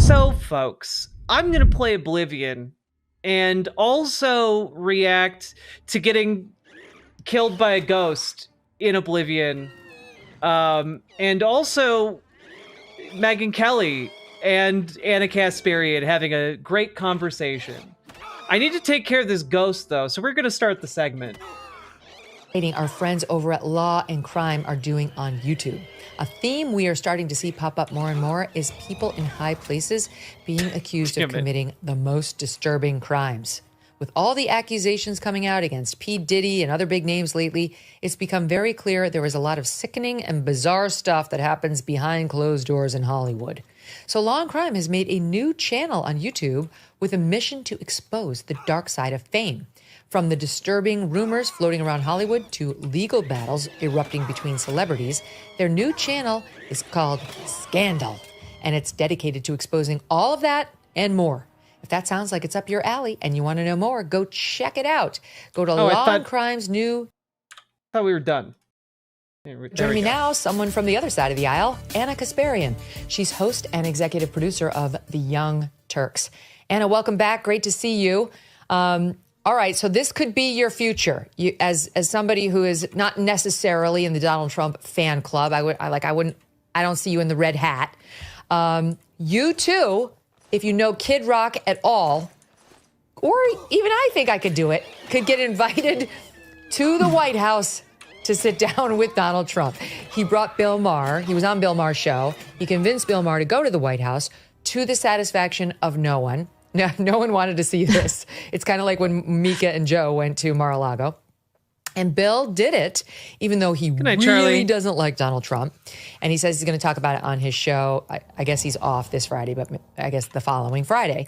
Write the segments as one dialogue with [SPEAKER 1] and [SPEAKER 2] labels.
[SPEAKER 1] So, folks, I'm going to play Oblivion and also react to getting killed by a ghost in Oblivion. And also Megyn Kelly and Anna Kasparian having a great conversation. I need to take care of this ghost, though, so we're going to start the segment.
[SPEAKER 2] Our friends over at Law and Crime are doing on YouTube. A theme we are starting to see pop up more and more is people in high places being accused of committing the most disturbing crimes. With all the accusations coming out against P. Diddy and other big names lately, it's become very clear there is a lot of sickening and bizarre stuff that happens behind closed doors in Hollywood. So Law and Crime has made a new channel on YouTube with a mission to expose the dark side of fame. From the disturbing rumors floating around Hollywood to legal battles erupting between celebrities, their new channel is called Scandal, and it's dedicated to exposing all of that and more. If that sounds like it's up your alley and you want to know more, go check it out. Go to Law and Crime's new...
[SPEAKER 1] I thought we were done.
[SPEAKER 2] Joining me now, someone from the other side of the aisle, Anna Kasparian. She's host and executive producer of The Young Turks. Anna, welcome back. Great to see you. All right, so this could be your future. You, as somebody who is not necessarily in the Donald Trump fan club, I don't see you in the red hat. You too, if you know Kid Rock at all, or even I think I could do it, could get invited to the White House to sit down with Donald Trump. He brought Bill Maher. He was on Bill Maher's show. He convinced Bill Maher to go to the White House to the satisfaction of no one. No one wanted to see this. It's kind of like when Mika and Joe went to Mar-a-Lago. And Bill did it, even though he really doesn't like Donald Trump. And he says he's going to talk about it on his show. I guess he's off this Friday, but I guess the following Friday.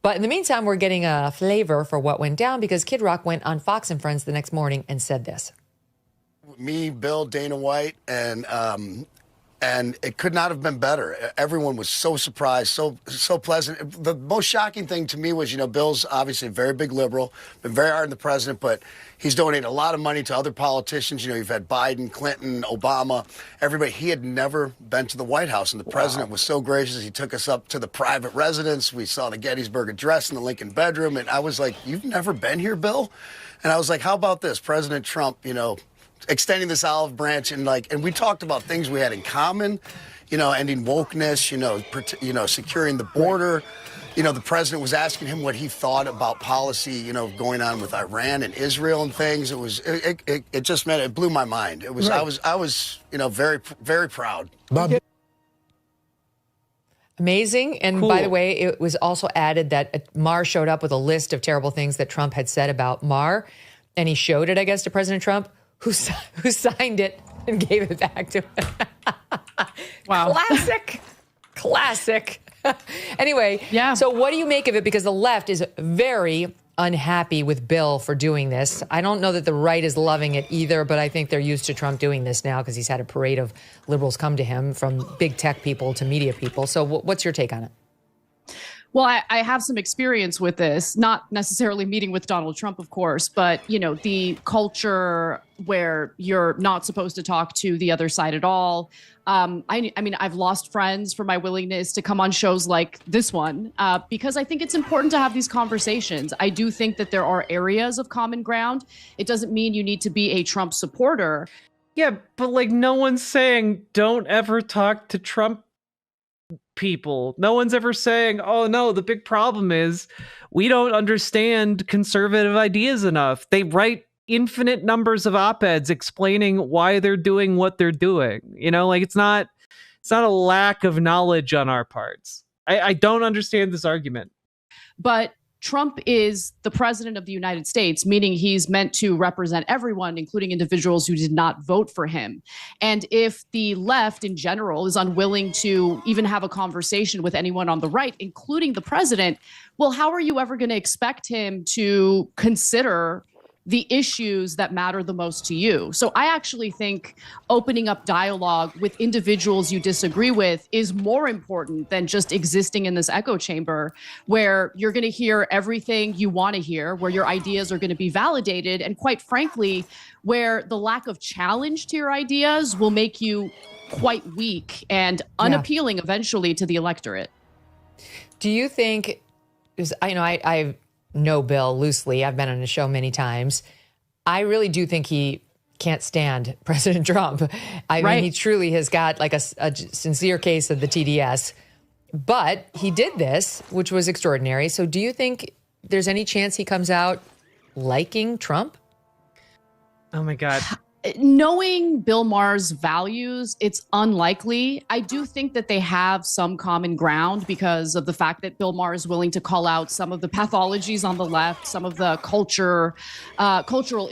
[SPEAKER 2] But in the meantime, we're getting a flavor for what went down because Kid Rock went on Fox and Friends the next morning and said this.
[SPEAKER 3] Me, Bill, Dana White, and it could not have been better. Everyone was so surprised, so pleasant. The most shocking thing to me was, Bill's obviously a very big liberal, been very hard on the president, but he's donated a lot of money to other politicians. You've had Biden, Clinton, Obama, everybody. He had never been to the White House, and the president was so gracious. He took us up to the private residence. We saw the Gettysburg Address in the Lincoln bedroom, and I was like, "You've never been here, Bill?" And I was like, "How about this? President Trump, extending this olive branch and we talked about things we had in common, ending wokeness, securing the border. The president was asking him what he thought about policy, going on with Iran and Israel and things. It just meant it blew my mind. It was right. I was very, very proud.
[SPEAKER 2] Amazing. And cool. By the way, it was also added that Maher showed up with a list of terrible things that Trump had said about Maher, and he showed it, I guess, to President Trump, who signed it and gave it back to him. Wow. Classic. Anyway, yeah. So what do you make of it? Because the left is very unhappy with Bill for doing this. I don't know that the right is loving it either, but I think they're used to Trump doing this now because he's had a parade of liberals come to him, from big tech people to media people. So what's your take on it?
[SPEAKER 4] Well, I have some experience with this, not necessarily meeting with Donald Trump, of course, but, the culture where you're not supposed to talk to the other side at all. I mean, I've lost friends for my willingness to come on shows like this one, because I think it's important to have these conversations. I do think that there are areas of common ground. It doesn't mean you need to be a Trump supporter.
[SPEAKER 1] Yeah, but no one's saying don't ever talk to Trump people. No one's ever saying, oh no, the big problem is we don't understand conservative ideas enough. They write infinite numbers of op-eds explaining why they're doing what they're doing. It's not a lack of knowledge on our parts. I don't understand this argument.
[SPEAKER 4] But Trump is the president of the United States, meaning he's meant to represent everyone, including individuals who did not vote for him. And if the left in general is unwilling to even have a conversation with anyone on the right, including the president, well, how are you ever going to expect him to consider the issues that matter the most to you? So I actually think opening up dialogue with individuals you disagree with is more important than just existing in this echo chamber where you're going to hear everything you want to hear, where your ideas are going to be validated, and quite frankly, where the lack of challenge to your ideas will make you quite weak and unappealing eventually to the electorate.
[SPEAKER 2] Do you think, because I know Bill loosely, I've been on his show many times. I really do think he can't stand President Trump. I mean, he truly has got like a sincere case of the TDS. But he did this, which was extraordinary. So do you think there's any chance he comes out liking Trump?
[SPEAKER 1] Oh, my God.
[SPEAKER 4] Knowing Bill Maher's values, it's unlikely. I do think that they have some common ground because of the fact that Bill Maher is willing to call out some of the pathologies on the left, some of the cultural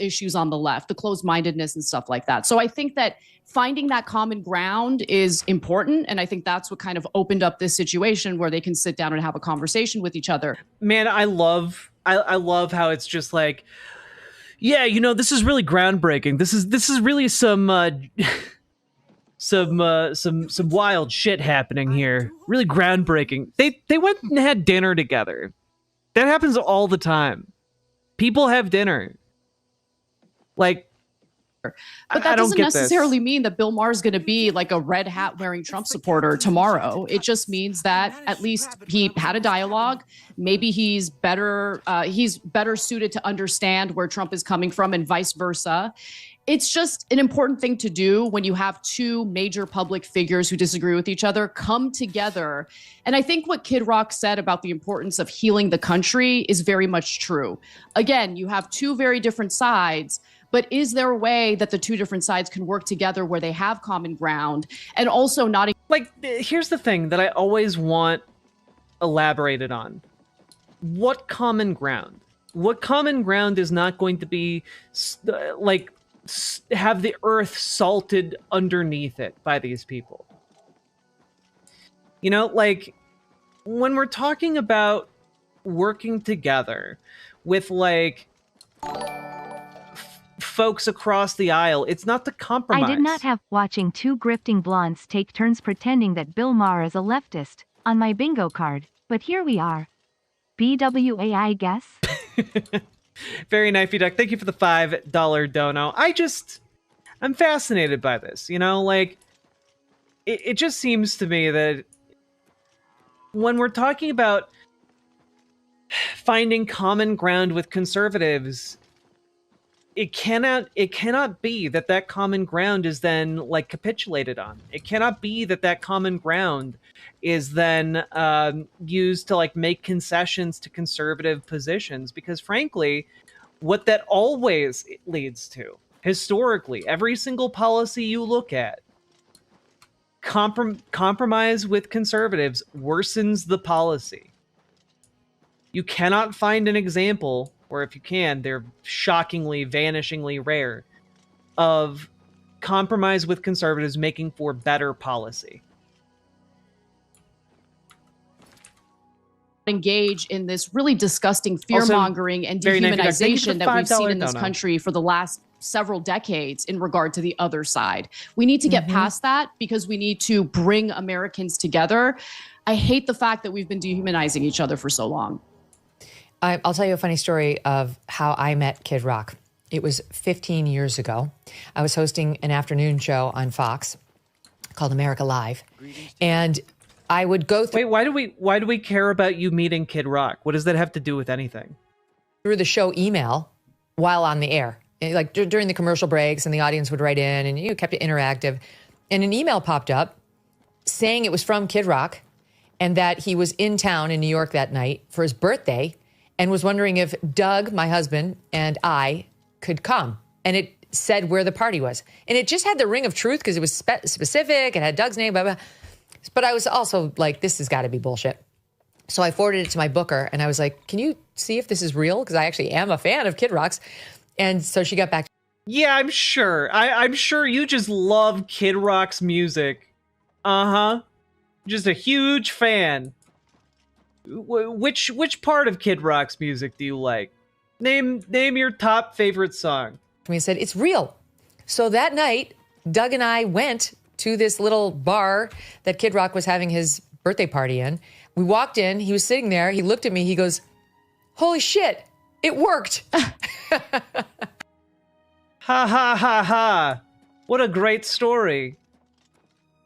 [SPEAKER 4] issues on the left, the closed-mindedness and stuff like that. So I think that finding that common ground is important. And I think that's what kind of opened up this situation where they can sit down and have a conversation with each other.
[SPEAKER 1] Man, I love how it's just like, yeah, this is really groundbreaking. This is really some wild shit happening here. Really groundbreaking. They went and had dinner together. That happens all the time. People have dinner. Like,
[SPEAKER 4] but that doesn't necessarily mean that Bill Maher is going to be like a red hat wearing Trump supporter tomorrow. It just means that at least he had a dialogue. Maybe he's better suited to understand where Trump is coming from and vice versa. It's just an important thing to do when you have two major public figures who disagree with each other come together. And I think what Kid Rock said about the importance of healing the country is very much true. Again, you have two very different sides. But is there a way that the two different sides can work together where they have common ground and also not...
[SPEAKER 1] Like, here's the thing that I always want elaborated on. What common ground? What common ground is not going to be, have the earth salted underneath it by these people? Like, when we're talking about working together with, like... folks across the aisle, it's not to compromise.
[SPEAKER 5] I did not have watching two grifting blondes take turns pretending that Bill Maher is a leftist on my bingo card, but here we are. BWA, I guess.
[SPEAKER 1] Very knifey duck. Thank you for the $5 dono. I'm fascinated by this. Like, it just seems to me that when we're talking about finding common ground with conservatives, it cannot be that common ground is then like capitulated on. It cannot be that common ground is then used to like make concessions to conservative positions, because frankly, what that always leads to historically, every single policy you look at, compromise with conservatives worsens the policy. You cannot find an example, or if you can, they're shockingly, vanishingly rare, of compromise with conservatives making for better policy.
[SPEAKER 4] Engage in this really disgusting fear-mongering and dehumanization that we've seen in this country for the last several decades in regard to the other side. We need to get past that because we need to bring Americans together. I hate the fact that we've been dehumanizing each other for so long.
[SPEAKER 2] I'll tell you a funny story of how I met Kid Rock. It was 15 years ago. I was hosting an afternoon show on Fox called America Live. And I would go through...
[SPEAKER 1] Wait, why do we care about you meeting Kid Rock? What does that have to do with anything?
[SPEAKER 2] Through the show email while on the air. Like during the commercial breaks, and the audience would write in, and you kept it interactive. And an email popped up saying it was from Kid Rock and that he was in town in New York that night for his birthday and was wondering if Doug, my husband, and I could come. And it said where the party was. And it just had the ring of truth because it was specific. It had Doug's name, blah, blah. But I was also like, this has got to be bullshit. So I forwarded it to my booker, and I was like, can you see if this is real? Because I actually am a fan of Kid Rock's. And so she got back.
[SPEAKER 1] Yeah, I'm sure. I'm sure you just love Kid Rock's music. Uh-huh. Just a huge fan. Which part of Kid Rock's music do you like? Name your top favorite song.
[SPEAKER 2] He said, it's real. So that night, Doug and I went to this little bar that Kid Rock was having his birthday party in. We walked in. He was sitting there. He looked at me. He goes, holy shit, it worked.
[SPEAKER 1] Ha ha ha ha. What a great story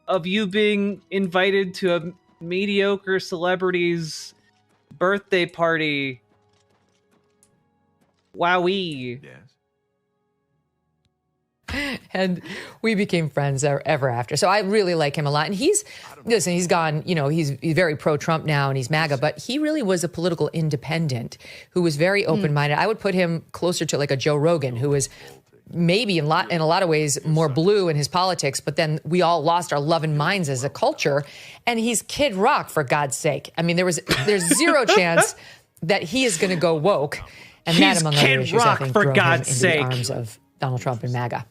[SPEAKER 1] of you being invited to mediocre celebrity's birthday party. Wowee.
[SPEAKER 6] Yes.
[SPEAKER 2] And we became friends ever after. So I really like him a lot. And he's gone, he's very pro-Trump now and he's MAGA, but he really was a political independent who was very open-minded. I would put him closer to like a Joe Rogan, who was maybe in a lot of ways more blue in his politics, but then we all lost our love and minds as a culture. And he's Kid Rock, for God's sake. I mean, there's zero chance that he is going to go woke. And that, among other issues, I think, drove him into the arms of Donald Trump and MAGA.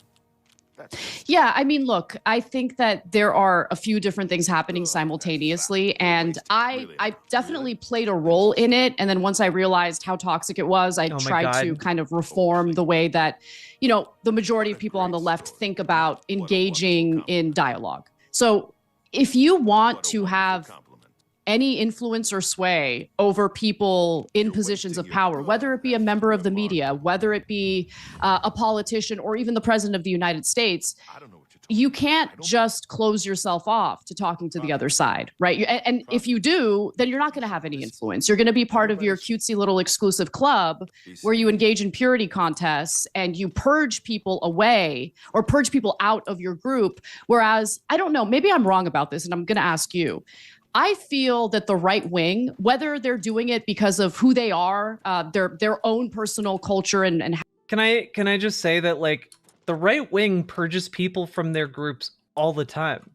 [SPEAKER 4] Yeah, I mean, look, I think that there are a few different things happening simultaneously, and I definitely played a role in it. And then once I realized how toxic it was, I tried to kind of reform the way that, the majority of people on the left think about engaging in dialogue. So if you want to have any influence or sway over people in positions of power, whether it be a member of the media, whether it be a politician, or even the president of the United States, you can't just close yourself off to talking to the other side, right? And if you do, then you're not going to have any influence. You're going to be part of your cutesy little exclusive club where you engage in purity contests and you purge people away or purge people out of your group. Whereas, I don't know, maybe I'm wrong about this, and I'm going to ask you. I feel that the right wing, whether they're doing it because of who they are, their own personal culture, and
[SPEAKER 1] can I just say that, like, the right wing purges people from their groups all the time.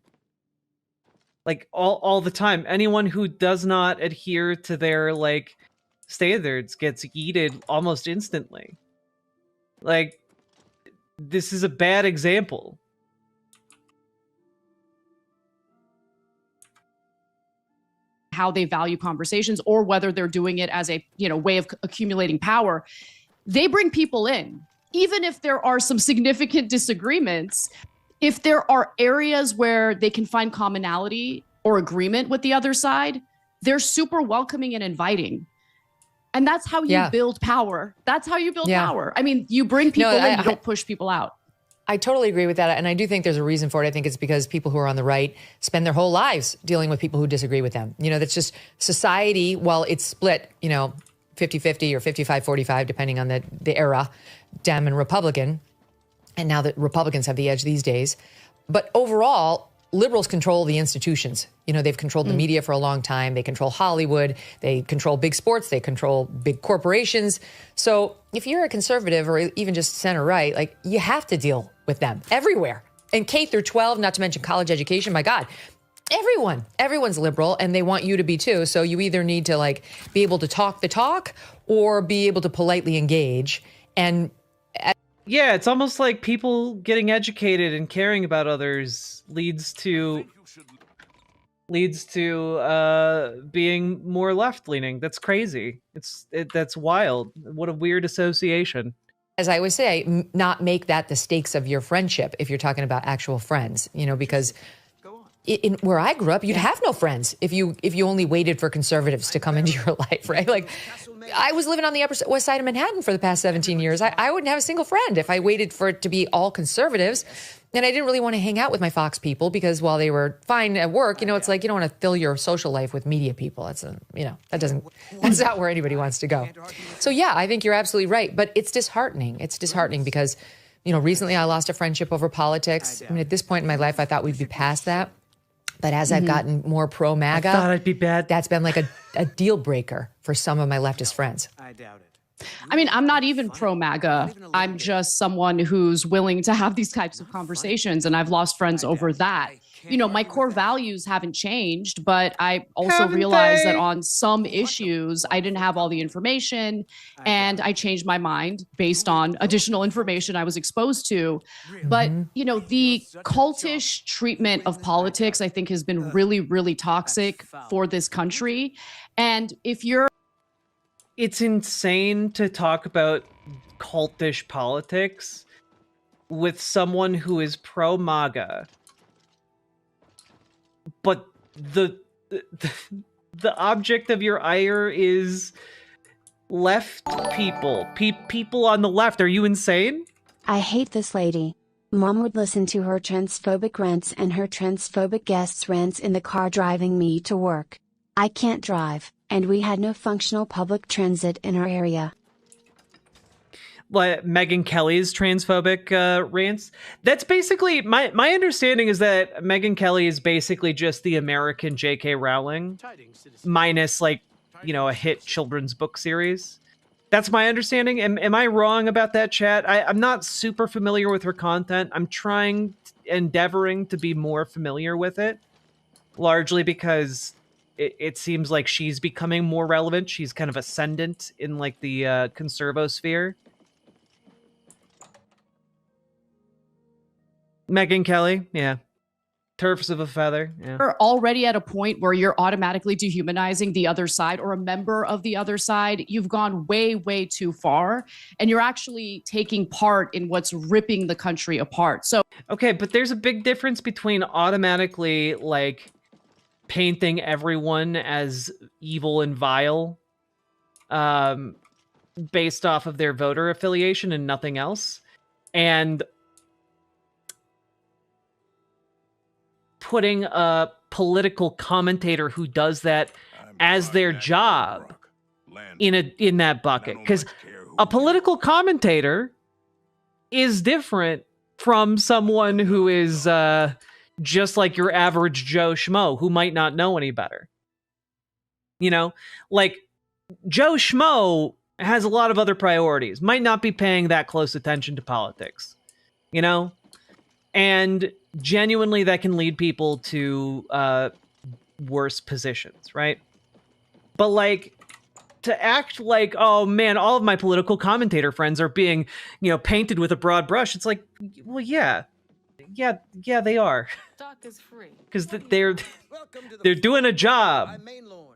[SPEAKER 1] Like all the time. Anyone who does not adhere to their like standards gets yeeted almost instantly. Like, this is a bad example.
[SPEAKER 4] How they value conversations, or whether they're doing it as a way of accumulating power. They bring people in, even if there are some significant disagreements. If there are areas where they can find commonality or agreement with the other side, they're super welcoming and inviting. And that's how you build power. That's how you build power. I mean, you bring people in, you don't push people out.
[SPEAKER 2] I totally agree with that. And I do think there's a reason for it. I think it's because people who are on the right spend their whole lives dealing with people who disagree with them. That's just society, while it's split, 50-50 or 55-45, depending on the era, Dem and Republican. And now that Republicans have the edge these days. But overall, liberals control the institutions. They've controlled the media for a long time. They control Hollywood. They control big sports. They control big corporations. So if you're a conservative or even just center right, like, you have to deal with them everywhere. And K through 12, not to mention college education, my God, everyone's liberal, and they want you to be too. So you either need to like be able to talk the talk or be able to politely engage. And
[SPEAKER 1] yeah, it's almost like people getting educated and caring about others leads to being more left-leaning. That's crazy. That's wild. What a weird association.
[SPEAKER 2] As I always say, not make that the stakes of your friendship if you're talking about actual friends, because in where I grew up, you'd have no friends if you only waited for conservatives to come into your life, right? Like, I was living on the Upper West Side of Manhattan for the past 17 years. I wouldn't have a single friend if I waited for it to be all conservatives. And I didn't really want to hang out with my Fox people because while they were fine at work, it's like you don't want to fill your social life with media people. That's not where anybody wants to go. So yeah, I think you're absolutely right. But it's disheartening. It's disheartening because, recently I lost a friendship over politics. I mean, at this point in my life, I thought we'd be past that. But as I've gotten more pro-MAGA,
[SPEAKER 1] I thought I'd be bad.
[SPEAKER 2] That's been like a deal breaker for some of my leftist friends.
[SPEAKER 6] I doubt it.
[SPEAKER 4] I mean, I'm not even pro-MAGA. I'm just someone who's willing to have these types of conversations, and I've lost friends over that. My core values haven't changed, but I also realized that on some issues, I didn't have all the information, and I changed my mind based on additional information I was exposed to. But, the cultish treatment of politics, I think, has been really, really toxic for this country. And
[SPEAKER 1] it's insane to talk about cultish politics with someone who is pro-MAGA. But the object of your ire is left people. People on the left. Are you insane?
[SPEAKER 7] I hate this lady.
[SPEAKER 6] Mom would listen to her transphobic rants and her transphobic guests' rants in the car driving me to work. I can't drive, and we had no functional public transit in our area.
[SPEAKER 1] Like Megyn Kelly's transphobic rants. That's basically my understanding is that Megyn Kelly is basically just the American J.K. Rowling, minus like, you know, a hit children's book series. That's my understanding. Am I wrong about that, chat? I'm not super familiar with her content. I'm endeavoring to be more familiar with it, largely because it seems like she's becoming more relevant. She's kind of ascendant in like the conservosphere. Megyn Kelly, yeah. Turfs of a feather. Yeah.
[SPEAKER 4] You're already at a point where you're automatically dehumanizing the other side or a member of the other side. You've gone way, way too far, and you're actually taking part in what's ripping the country apart. So,
[SPEAKER 1] okay, but there's a big difference between automatically like painting everyone as evil and vile, based off of their voter affiliation and nothing else, and putting a political commentator who does that as their job in that bucket. Because a political commentator is different from someone who is just like your average Joe Schmo who might not know any better. You know, like Joe Schmo has a lot of other priorities, might not be paying that close attention to politics, you know? And genuinely that can lead people to worse positions, right? But like to act like, oh man, all of my political commentator friends are being, you know, painted with a broad brush. It's like, well, yeah, they are. Because they're doing a job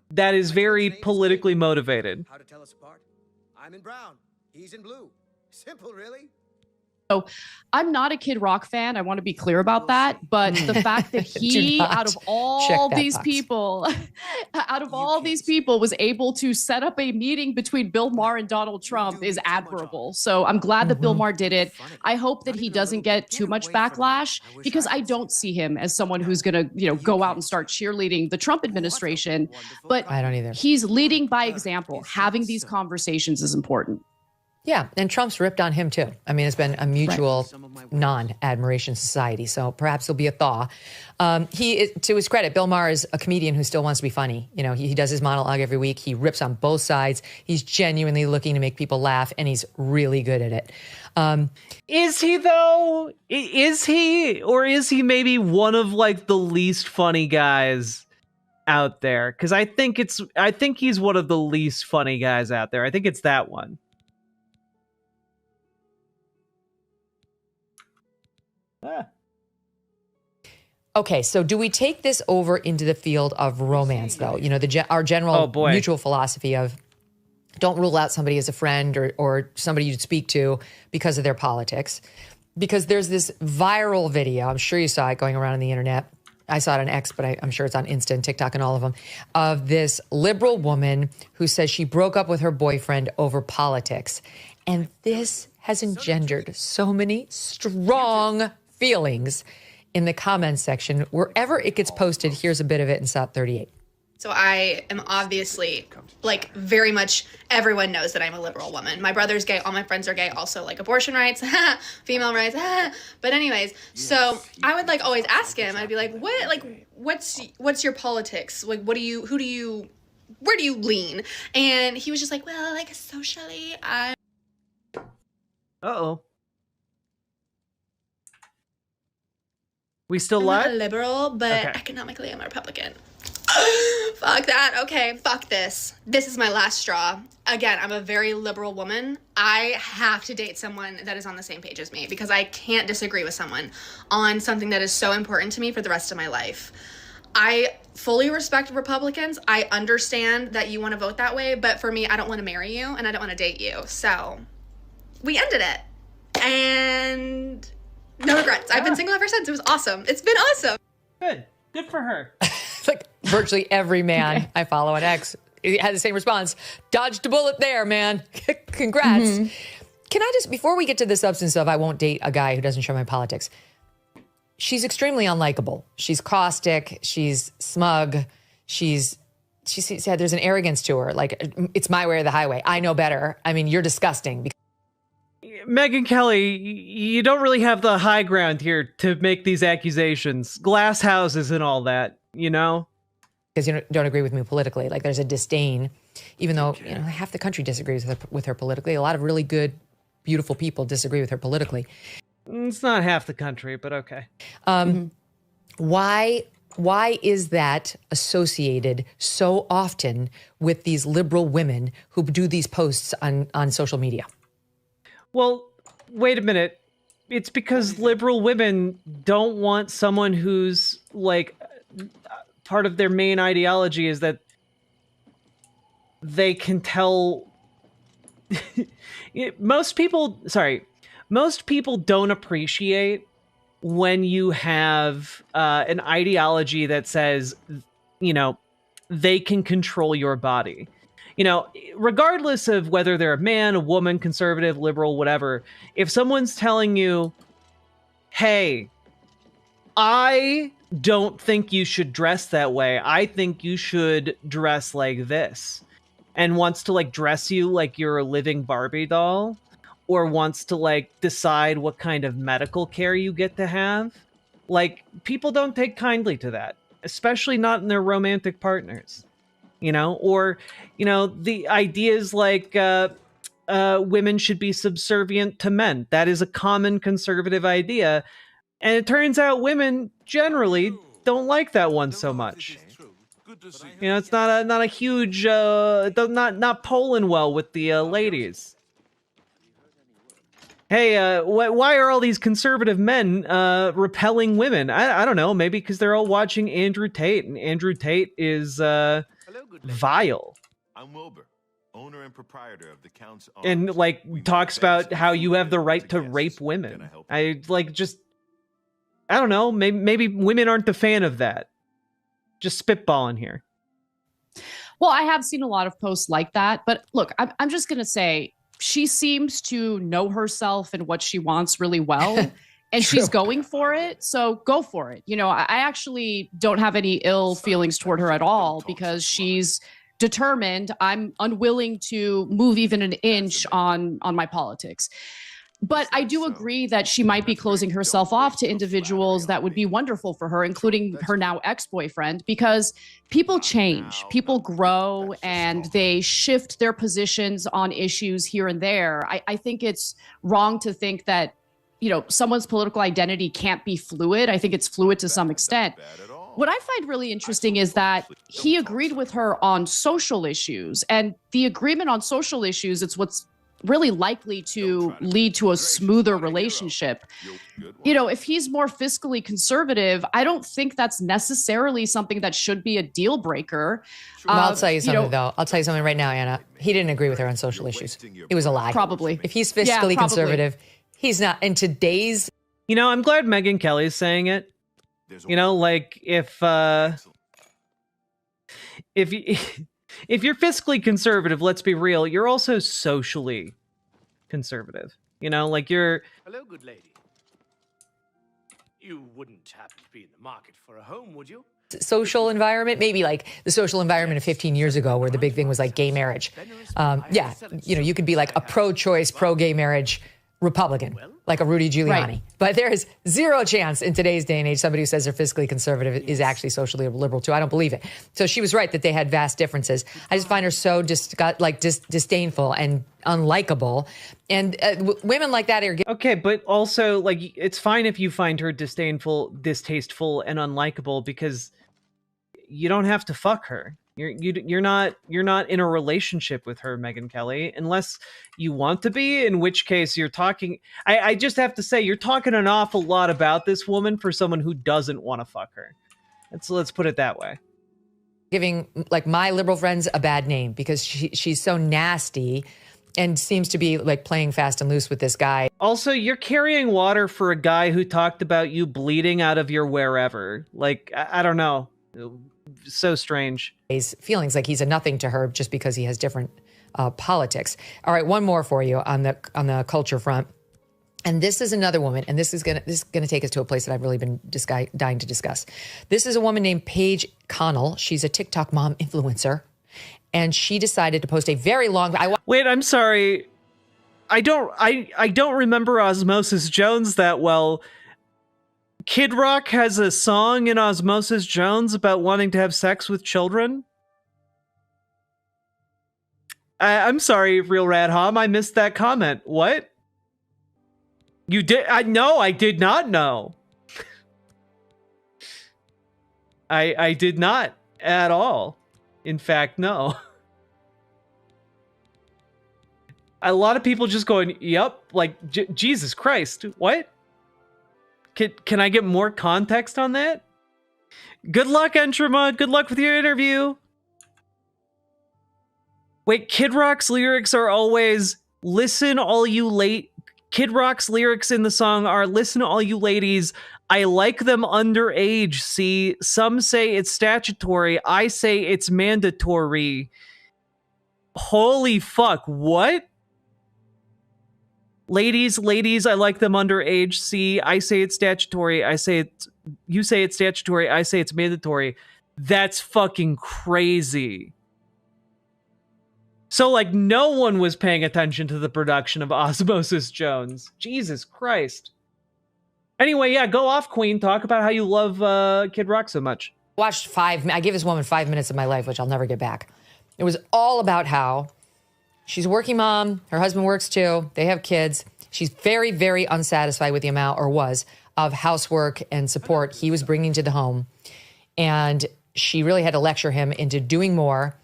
[SPEAKER 1] that is very politically motivated.
[SPEAKER 7] How to tell us apart? I'm in brown. He's in blue. Simple, really.
[SPEAKER 4] So I'm not a Kid Rock fan. I want to be clear about that. But the fact that he, out of all these people, was able to set up a meeting between Bill Maher and Donald Trump is admirable. So I'm glad that Bill Maher did it. I hope that he doesn't get too much backlash because I don't see him as someone who's going to, you know, go out and start cheerleading the Trump administration. But
[SPEAKER 2] I don't either.
[SPEAKER 4] He's leading by example. Having these conversations is important.
[SPEAKER 2] Yeah, and Trump's ripped on him too. I mean, it's been a mutual non-admiration society, so perhaps there'll be a thaw. To his credit, Bill Maher is a comedian who still wants to be funny. You know, he does his monologue every week. He rips on both sides. He's genuinely looking to make people laugh, and he's really good at it.
[SPEAKER 1] Is he though? Is he? Or is he maybe one of like the least funny guys out there? Because I think he's one of the least funny guys out there. I think it's that one.
[SPEAKER 2] Okay, so do we take this over into the field of romance, though? You know, our general mutual philosophy of don't rule out somebody as a friend or somebody you'd speak to because of their politics. Because there's this viral video, I'm sure you saw it going around on the internet. I saw it on X, but I'm sure it's on Insta and TikTok and all of them, of this liberal woman who says she broke up with her boyfriend over politics. And this has engendered so many strong feelings in the comments section. Wherever it gets posted, here's a bit of it in SOT 38.
[SPEAKER 8] So I am obviously, like, very much, everyone knows that I'm a liberal woman. My brother's gay, all my friends are gay, also, like, abortion rights, female rights, but anyways, so I would, like, always ask him, I'd be like, what's your politics? Like, where do you lean? And he was just like, well, like, socially,
[SPEAKER 1] Uh-oh. We still
[SPEAKER 8] I'm
[SPEAKER 1] live?
[SPEAKER 8] not a liberal, but
[SPEAKER 1] okay.
[SPEAKER 8] Economically I'm a Republican. Fuck that. Okay, fuck this. This is my last straw. Again, I'm a very liberal woman. I have to date someone that is on the same page as me because I can't disagree with someone on something that is so important to me for the rest of my life. I fully respect Republicans. I understand that you want to vote that way, but for me, I don't want to marry you and I don't want to date you. So we ended it. And no regrets. I've been single ever since. It was awesome. It's been awesome.
[SPEAKER 1] Good for her.
[SPEAKER 2] Like virtually every man I follow on X had the same response. Dodged a bullet there, man. Congrats. Can I just, before we get to the substance of I won't date a guy who doesn't share my politics, she's extremely unlikable. She's caustic. She's smug. She said there's an arrogance to her. Like, it's my way or the highway. I know better. I mean, you're disgusting.
[SPEAKER 1] Megyn Kelly, you don't really have the high ground here to make these accusations. Glass houses and all that, you know?
[SPEAKER 2] Because you don't agree with me politically. Like, there's a disdain, even though, you know, half the country disagrees with her politically. A lot of really good, beautiful people disagree with her politically.
[SPEAKER 1] It's not half the country, but okay.
[SPEAKER 2] Why is that associated so often with these liberal women who do these posts on social media?
[SPEAKER 1] Well, wait a minute. It's because liberal women don't want someone who's like part of their main ideology is that they can tell most people don't appreciate when you have an ideology that says, you know, they can control your body. You know, regardless of whether they're a man, a woman, conservative, liberal, whatever, if someone's telling you, hey, I don't think you should dress that way. I think you should dress like this. And wants to like dress you like you're a living Barbie doll, or wants to like decide what kind of medical care you get to have. Like, people don't take kindly to that, especially not in their romantic partners. You know, or, you know, the ideas like women should be subservient to men. That is a common conservative idea. And it turns out women generally don't like that one so much. You know, it's not a huge, not polling well with the ladies. Hey, why are all these conservative men repelling women? I don't know, maybe because they're all watching Andrew Tate, and Andrew Tate is vile.
[SPEAKER 9] I'm Wilbur, owner and proprietor of the Count's Arms.
[SPEAKER 1] And like talks about how you have the right to rape women. I don't know, maybe women aren't the fan of that. Just spitballing here.
[SPEAKER 4] Well, I have seen a lot of posts like that, but look, I'm just going to say she seems to know herself and what she wants really well. And she's going for it, so go for it. You know, I actually don't have any ill feelings toward her at all because she's determined. I'm unwilling to move even an inch on my politics. But I do agree that she might be closing herself off to individuals that would be wonderful for her, including her now ex-boyfriend, because people change, people grow, and they shift their positions on issues here and there. I think it's wrong to think that, you know, someone's political identity can't be fluid. I think it's fluid to some extent. What I find really interesting is that he agreed with her on social issues, and the agreement on social issues, it's what's really likely to lead to a smoother relationship. You know, if he's more fiscally conservative, I don't think that's necessarily something that should be a deal breaker.
[SPEAKER 2] Well, I'll tell you something, though. I'll tell you something right now, Anna. He didn't agree with her on social issues. It was a lie.
[SPEAKER 4] Probably.
[SPEAKER 2] If he's fiscally conservative, he's not. In today's...
[SPEAKER 1] You know, I'm glad Megyn Kelly's saying it. You know, like, if you're fiscally conservative, let's be real, you're also socially conservative. You know, like you're...
[SPEAKER 10] Hello, good lady. You wouldn't happen to be in the market for a home, would you?
[SPEAKER 2] Social environment, maybe like the social environment of 15 years ago where the big thing was like gay marriage. Yeah, you know, you could be like a pro-choice, pro-gay marriage Republican, like a Rudy Giuliani. Right. But there is zero chance in today's day and age somebody who says they're fiscally conservative is actually socially liberal too. I don't believe it. So she was right that they had vast differences. I just find her so disdainful and unlikable. And women like that are...
[SPEAKER 1] Okay, but also, like, it's fine if you find her disdainful, distasteful, and unlikable because you don't have to fuck her. You're not in a relationship with her, Megyn Kelly, unless you want to be, in which case you're talking... I just have to say, you're talking an awful lot about this woman for someone who doesn't want to fuck her. Let's put it that way.
[SPEAKER 2] Giving, like, my liberal friends a bad name because she's so nasty and seems to be, like, playing fast and loose with this guy.
[SPEAKER 1] Also, you're carrying water for a guy who talked about you bleeding out of your wherever. Like, I don't know. so strange.
[SPEAKER 2] His feelings like he's a nothing to her just because he has different politics. All right, one more for you on the culture front. And this is another woman, and this is gonna take us to a place that I've really been dying to discuss. This is a woman named Paige Connell. She's a TikTok mom influencer, and she decided to post a very long.
[SPEAKER 1] Wait, I'm sorry. I don't remember Osmosis Jones that well. Kid Rock has a song in Osmosis Jones about wanting to have sex with children. I'm sorry, Real Rad Hom. I missed that comment. What? You did? I did not know. I did not at all. In fact, no. A lot of people just going, yep, like, Jesus Christ, what? Can I get more context on that? Good luck, Entrama. Good luck with your interview. Wait, Kid Rock's lyrics are always, listen all you late. Kid Rock's lyrics in the song are, listen all you ladies, I like them underage, see? Some say it's statutory, I say it's mandatory. Holy fuck, what? Ladies, I like them underage, see? I say it's statutory, you say it's statutory, I say it's mandatory. That's fucking crazy. So, like, no one was paying attention to the production of Osmosis Jones. Jesus Christ. Anyway, yeah, go off, Queen. Talk about how you love Kid Rock so much.
[SPEAKER 2] I gave this woman 5 minutes of my life, which I'll never get back. It was all about how she's a working mom. Her husband works too. They have kids. She's very, very unsatisfied with the amount, or was, of housework and support he was bringing to the home. And she really had to lecture him into doing more,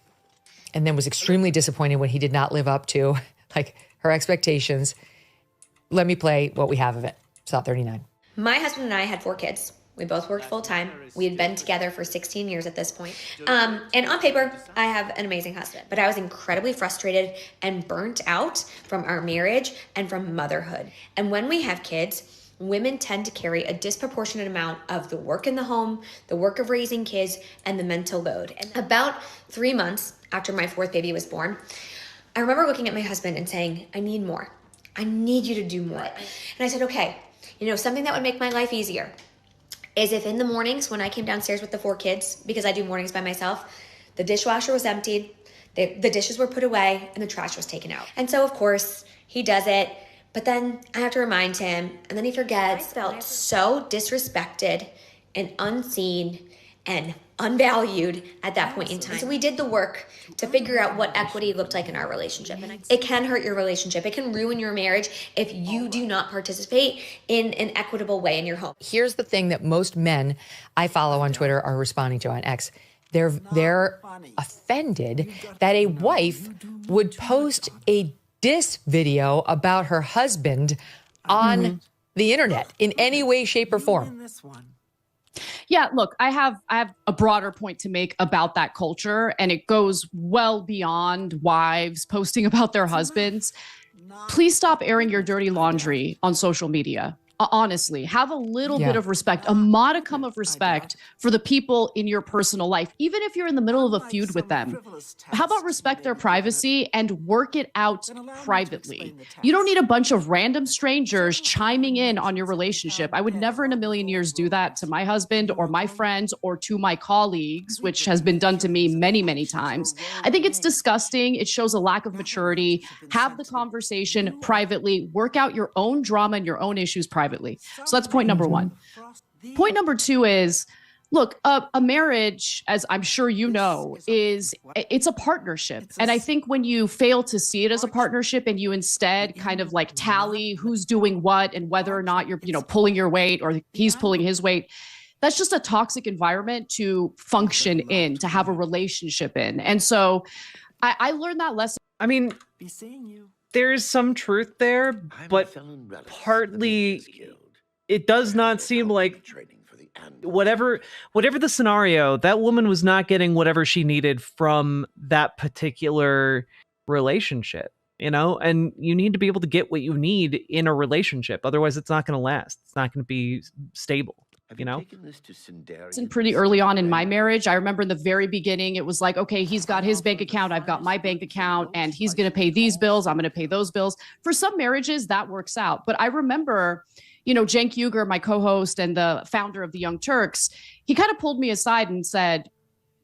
[SPEAKER 2] and then was extremely disappointed when he did not live up to like her expectations. Let me play what we have of it. Slot 39.
[SPEAKER 11] My husband and I had 4 kids. We both worked full time. We had been together for 16 years at this point. And on paper, I have an amazing husband, but I was incredibly frustrated and burnt out from our marriage and from motherhood. And when we have kids, women tend to carry a disproportionate amount of the work in the home, the work of raising kids, and the mental load. And about 3 months after my 4th baby was born, I remember looking at my husband and saying, I need more. I need you to do more. And I said, okay, something that would make my life easier is if in the mornings when I came downstairs with the 4 kids, because I do mornings by myself, the dishwasher was emptied, the dishes were put away, and the trash was taken out. And so, of course, he does it. But then I have to remind him, and then he forgets. I felt so disrespected and unseen and unvalued at that point in time. So we did the work to figure out what equity looked like in our relationship. And it can hurt your relationship. It can ruin your marriage if you do not participate in an equitable way in your home.
[SPEAKER 2] Here's the thing that most men I follow on Twitter are responding to on X. They're offended that a wife would post a diss video about her husband on the internet in any way, shape, or form.
[SPEAKER 4] Yeah, look, I have a broader point to make about that culture, and it goes well beyond wives posting about their husbands. Please stop airing your dirty laundry on social media. Honestly, have a little bit of respect, a modicum of respect for the people in your personal life, even if you're in the middle of a feud with them. How about respect their privacy and work it out privately? You don't need a bunch of random strangers chiming in on your relationship. I would never in a million years do that to my husband or my friends or to my colleagues, which has been done to me many, many times. I think it's disgusting. It shows a lack of maturity. Have the conversation privately. Work out your own drama and your own issues privately. So that's point number 1. Point number 2 is, look, a marriage, as I'm sure you know, it's a partnership. And I think when you fail to see it as a partnership and you instead kind of like tally who's doing what and whether or not you're, pulling your weight or he's pulling his weight, that's just a toxic environment to function in, to have a relationship in. And so I learned that lesson.
[SPEAKER 1] I mean, there's some truth there, but partly it does not seem like whatever the scenario, that woman was not getting whatever she needed from that particular relationship, and you need to be able to get what you need in a relationship. Otherwise, it's not going to last. It's not going to be stable. you know?
[SPEAKER 4] Pretty early on in my marriage. I remember in the very beginning, it was like, okay, he's got his bank account, I've got my bank account, and he's going to pay these bills, I'm going to pay those bills. For some marriages, that works out. But I remember, Cenk Uygur, my co-host and the founder of the Young Turks, he kind of pulled me aside and said,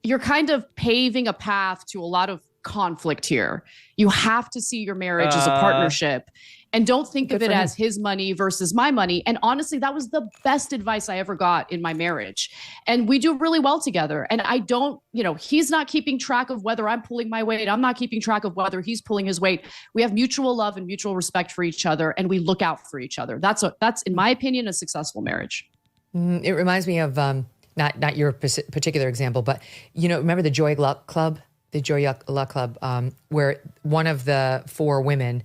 [SPEAKER 4] you're kind of paving a path to a lot of conflict here. You have to see your marriage as a partnership. And don't think of it as his money versus my money. And honestly, that was the best advice I ever got in my marriage. And we do really well together. And I don't, he's not keeping track of whether I'm pulling my weight. I'm not keeping track of whether he's pulling his weight. We have mutual love and mutual respect for each other. And we look out for each other. That's in my opinion, a successful marriage.
[SPEAKER 2] It reminds me of not your particular example, but, remember the Joy Luck Club? The Joy Luck Club, where one of the four women,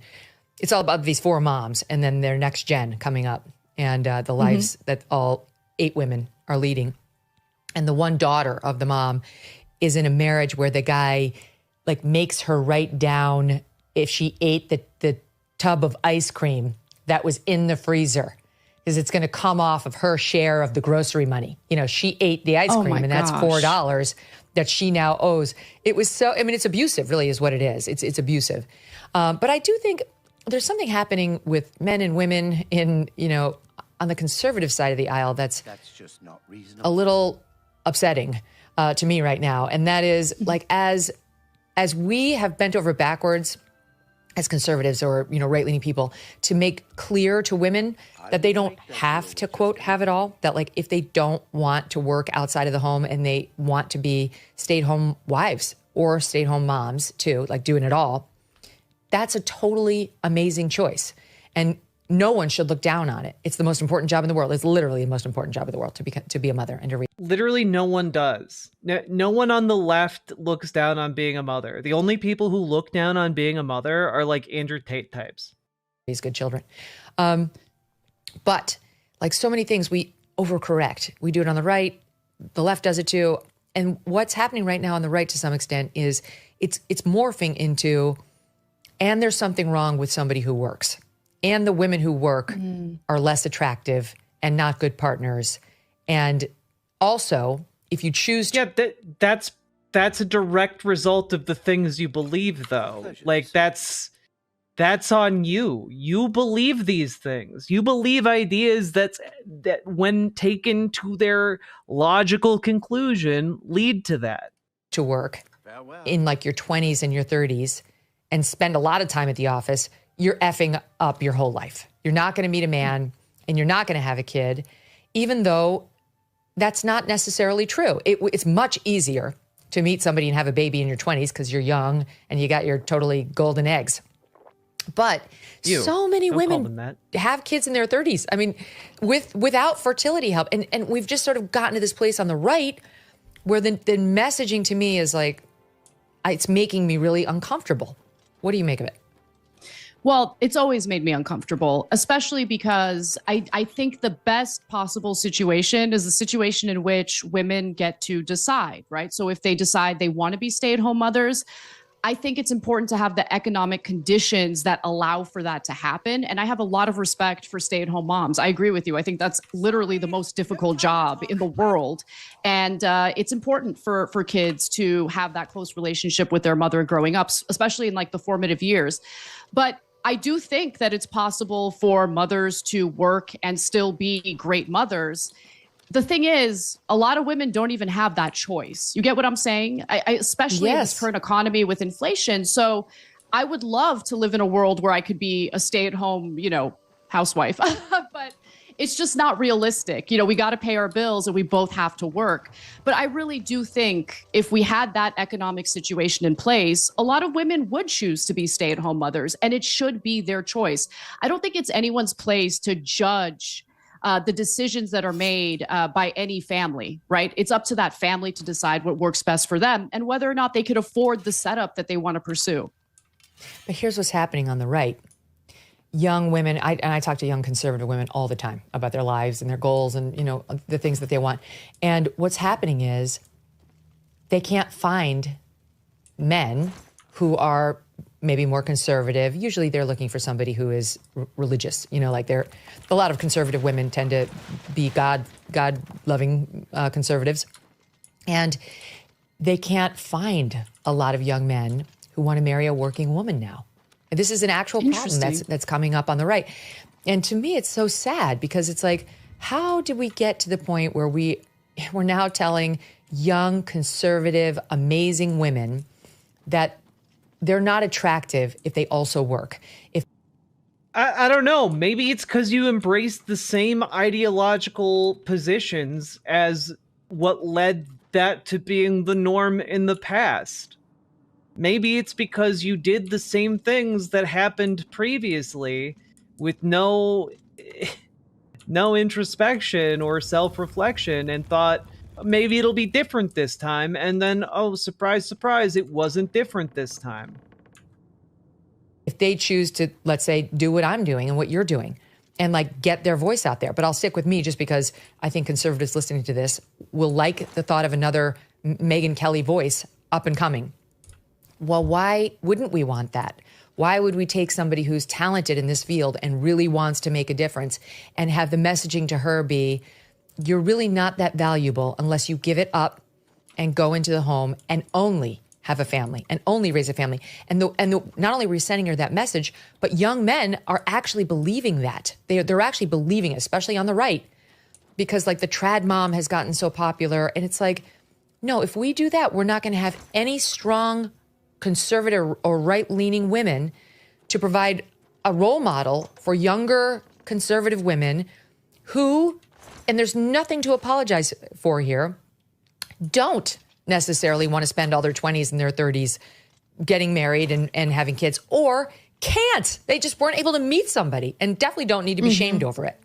[SPEAKER 2] it's all about these four moms and then their next gen coming up and the lives that all 8 women are leading. And the one daughter of the mom is in a marriage where the guy makes her write down if she ate the tub of ice cream that was in the freezer, because it's going to come off of her share of the grocery money. She ate the ice cream and that's $4 that she now owes. It was so, it's abusive really is what it is. It's abusive. But I do think there's something happening with men and women in, on the conservative side of the aisle that's
[SPEAKER 7] just not reasonable.
[SPEAKER 2] a little upsetting to me right now. And that is as we have bent over backwards as conservatives or, right-leaning people to make clear to women that they don't have to, quote, have it all, that if they don't want to work outside of the home and they want to be stay-at-home wives or stay-at-home moms too, doing it all, that's a totally amazing choice. And no one should look down on it. It's the most important job in the world. It's literally the most important job in the world to be a mother and to raise.
[SPEAKER 1] Literally no one does. No one on the left looks down on being a mother. The only people who look down on being a mother are Andrew Tate types.
[SPEAKER 2] Raise good children. But so many things, we overcorrect. We do it on the right. The left does it too. And what's happening right now on the right to some extent is it's morphing into, and there's something wrong with somebody who works. And the women who work are less attractive and not good partners. And also, if you choose to...
[SPEAKER 1] Yeah, that's a direct result of the things you believe, though. That's on you. You believe these things. You believe ideas that when taken to their logical conclusion, lead to that.
[SPEAKER 2] To work in your 20s and your 30s and spend a lot of time at the office, you're effing up your whole life. You're not going to meet a man and you're not going to have a kid, even though that's not necessarily true. It's much easier to meet somebody and have a baby in your 20s because you're young and you got your totally golden eggs. But so many women have kids in their 30s. Without fertility help. And we've just sort of gotten to this place on the right where the messaging to me is it's making me really uncomfortable. What do you make of it?
[SPEAKER 4] Well, it's always made me uncomfortable, especially because I think the best possible situation is a situation in which women get to decide, right? So if they decide they want to be stay-at-home mothers, I think it's important to have the economic conditions that allow for that to happen. And I have a lot of respect for stay-at-home moms. I agree with you. I think that's literally the most difficult job in the world. And it's important for kids to have that close relationship with their mother growing up, especially in the formative years. But I do think that it's possible for mothers to work and still be great mothers. The thing is, a lot of women don't even have that choice. You get what I'm saying? Especially in this current economy with inflation. So I would love to live in a world where I could be a stay-at-home, housewife. But it's just not realistic. We got to pay our bills and we both have to work. But I really do think if we had that economic situation in place, a lot of women would choose to be stay-at-home mothers, and it should be their choice. I don't think it's anyone's place to judge the decisions that are made by any family, right? It's up to that family to decide what works best for them and whether or not they could afford the setup that they want to pursue.
[SPEAKER 2] But here's what's happening on the right. Young women, I talk to young conservative women all the time about their lives and their goals and, the things that they want. And what's happening is they can't find men who are maybe more conservative. Usually they're looking for somebody who is religious. You know, like a lot of conservative women tend to be God-loving conservatives. And they can't find a lot of young men who want to marry a working woman now. And this is an actual problem that's coming up on the right. And to me, it's so sad because it's like, how did we get to the point where we're now telling young, conservative, amazing women that they're not attractive if they also work?
[SPEAKER 1] I don't know. Maybe it's because you embrace the same ideological positions as what led that to being the norm in the past. Maybe it's because you did the same things that happened previously with no introspection or self-reflection and thought maybe it'll be different this time, and then, oh, surprise, surprise, it wasn't different this time.
[SPEAKER 2] If they choose to, let's say, do what I'm doing and what you're doing and like get their voice out there, but I'll stick with me just because I think conservatives listening to this will like the thought of another Megyn Kelly voice up and coming. Well, why wouldn't we want that? Why would we take somebody who's talented in this field and really wants to make a difference and have the messaging to her be, you're really not that valuable unless you give it up and go into the home and only have a family and only raise a family. And not only are we sending her that message, but young men are actually believing that. They're actually believing it, especially on the right, because like the trad mom has gotten so popular. And it's like, no, if we do that, we're not going to have any strong conservative or right-leaning women to provide a role model for younger conservative women who, and there's nothing to apologize for here, don't necessarily want to spend all their 20s and their 30s getting married and having kids, or can't. They just weren't able to meet somebody and definitely don't need to be shamed over it.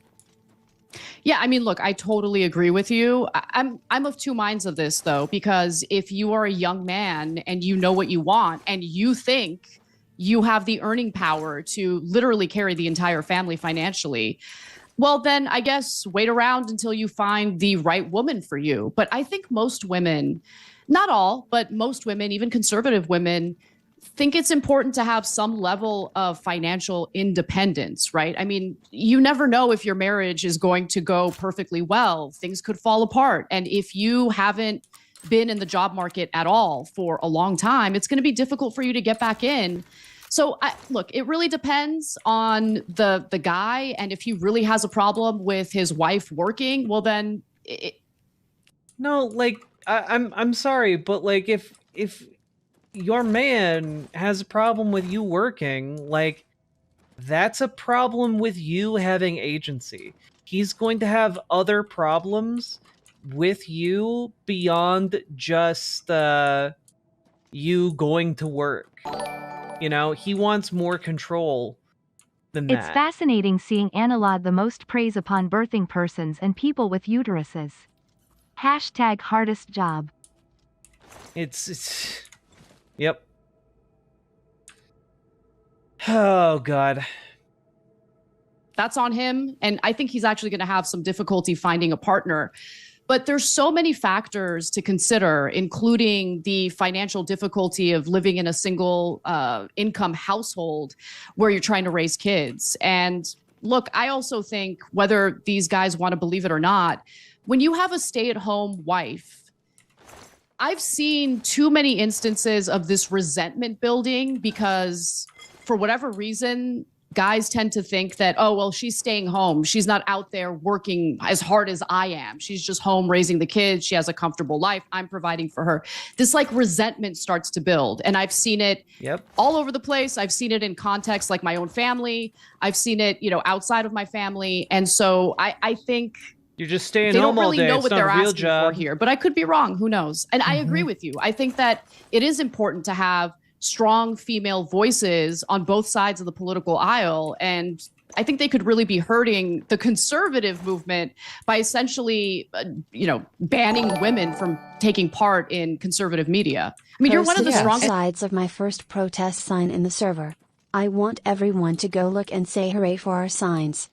[SPEAKER 4] Yeah, I mean, look, I totally agree with you. I'm of two minds of this, though, because if you are a young man and you know what you want and you think you have the earning power to literally carry the entire family financially, well, then I guess wait around until you find the right woman for you. But I think most women, not all, but most women, even conservative women, think it's important to have some level of financial independence, right? I mean, you never know if your marriage is going to go perfectly well. Things could fall apart. And if you haven't been in the job market at all for a long time, it's going to be difficult for you to get back in. So look, it really depends on the guy. And if he really has a problem with his wife working, well, then
[SPEAKER 1] no, like I'm sorry, but like if your man has a problem with you working, like that's a problem with you having agency. He's going to have other problems with you beyond just you going to work. You know, he wants more control than that.
[SPEAKER 5] It's fascinating seeing Anna laud the most praise upon birthing persons and people with uteruses. Hashtag hardest job.
[SPEAKER 1] It's yep. Oh, God.
[SPEAKER 4] That's on him. And I think he's actually going to have some difficulty finding a partner. But there's so many factors to consider, including the financial difficulty of living in a single income household where you're trying to raise kids. And look, I also think, whether these guys want to believe it or not, when you have a stay-at-home wife, I've seen too many instances of this resentment building because for whatever reason, guys tend to think that, oh, well, she's staying home. She's not out there working as hard as I am. She's just home raising the kids. She has a comfortable life. I'm providing for her. This like resentment starts to build. And I've seen it all over the place. I've seen it in context like my own family. I've seen it, outside of my family. And so I think
[SPEAKER 1] you're just staying
[SPEAKER 4] they
[SPEAKER 1] home
[SPEAKER 4] don't
[SPEAKER 1] all
[SPEAKER 4] really
[SPEAKER 1] day.
[SPEAKER 4] know
[SPEAKER 1] It's
[SPEAKER 4] what
[SPEAKER 1] not
[SPEAKER 4] they're
[SPEAKER 1] a real
[SPEAKER 4] asking
[SPEAKER 1] job.
[SPEAKER 4] for here. But I could be wrong. Who knows? And I agree with you. I think that it is important to have strong female voices on both sides of the political aisle. And I think they could really be hurting the conservative movement by essentially, banning women from taking part in conservative media. I mean, you're one of the strongest
[SPEAKER 6] sides of my first protest sign in the server. I want everyone to go look and say hooray for our signs.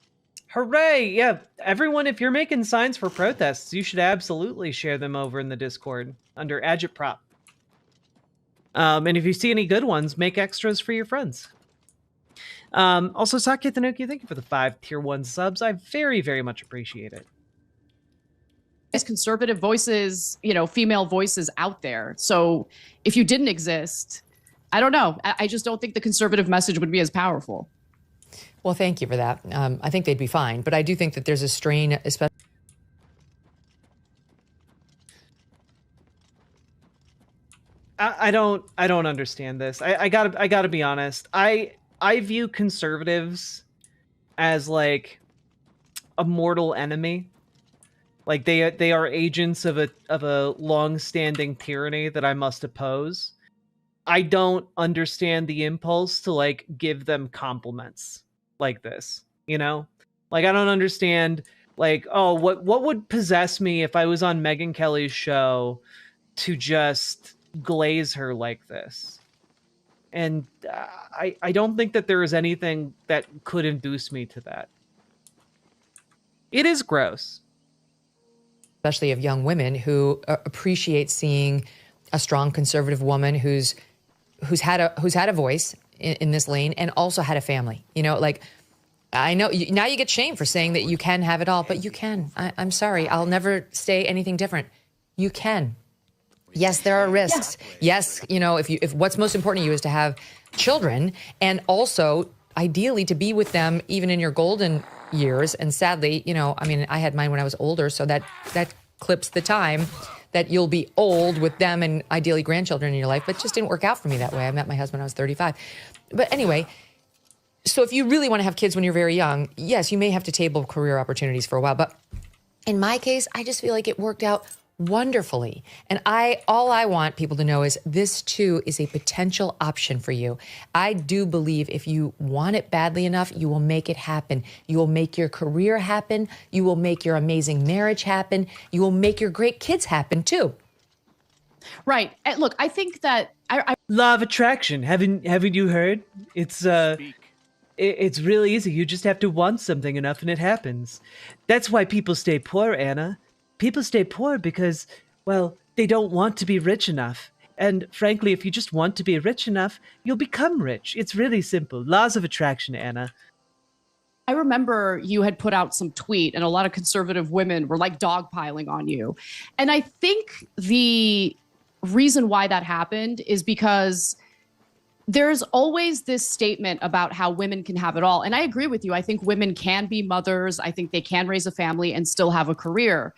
[SPEAKER 1] Hooray! Yeah, everyone, if you're making signs for protests, you should absolutely share them over in the Discord under Agitprop. And if you see any good ones, make extras for your friends. Also, Sakya Tanuki, thank you for the 5 tier 1 subs. I very, very much appreciate it.
[SPEAKER 4] As conservative voices, female voices out there. So if you didn't exist, I don't know. I just don't think the conservative message would be as powerful.
[SPEAKER 2] Well, thank you for that. I think they'd be fine. But I do think that there's a strain, especially.
[SPEAKER 1] I don't understand this. I gotta be honest. I view conservatives as like a mortal enemy. Like they are agents of a long-standing tyranny that I must oppose. I don't understand the impulse to like give them compliments like this, Like I don't understand like, oh, what would possess me if I was on Megyn Kelly's show to just glaze her like this? And I don't think that there is anything that could induce me to that. It is gross.
[SPEAKER 2] Especially of young women who appreciate seeing a strong conservative woman who's had a voice in this lane and also had a family. Like I know now you get shamed for saying that you can have it all, but you can. I'm sorry, I'll never say anything different. You can. Yes, there are risks. Yes, if what's most important to you is to have children and also ideally to be with them even in your golden years. And sadly, I had mine when I was older, so that clips the time that you'll be old with them and ideally grandchildren in your life, but it just didn't work out for me that way. I met my husband when I was 35. But anyway, so if you really want to have kids when you're very young, yes, you may have to table career opportunities for a while. But in my case, I just feel like it worked out wonderfully. And all I want people to know is this too is a potential option for you. I do believe if you want it badly enough, you will make it happen. You will make your career happen. You will make your amazing marriage happen. You will make your great kids happen too.
[SPEAKER 4] Right. And look, I think that
[SPEAKER 1] law of attraction. Haven't you heard? It's really easy. You just have to want something enough and it happens. That's why people stay poor, Anna. People stay poor because, well, they don't want to be rich enough. And frankly, if you just want to be rich enough, you'll become rich. It's really simple. Laws of attraction, Anna.
[SPEAKER 4] I remember you had put out some tweet and a lot of conservative women were like dogpiling on you. And I think the reason why that happened is because there's always this statement about how women can have it all. And I agree with you. I think women can be mothers. I think they can raise a family and still have a career.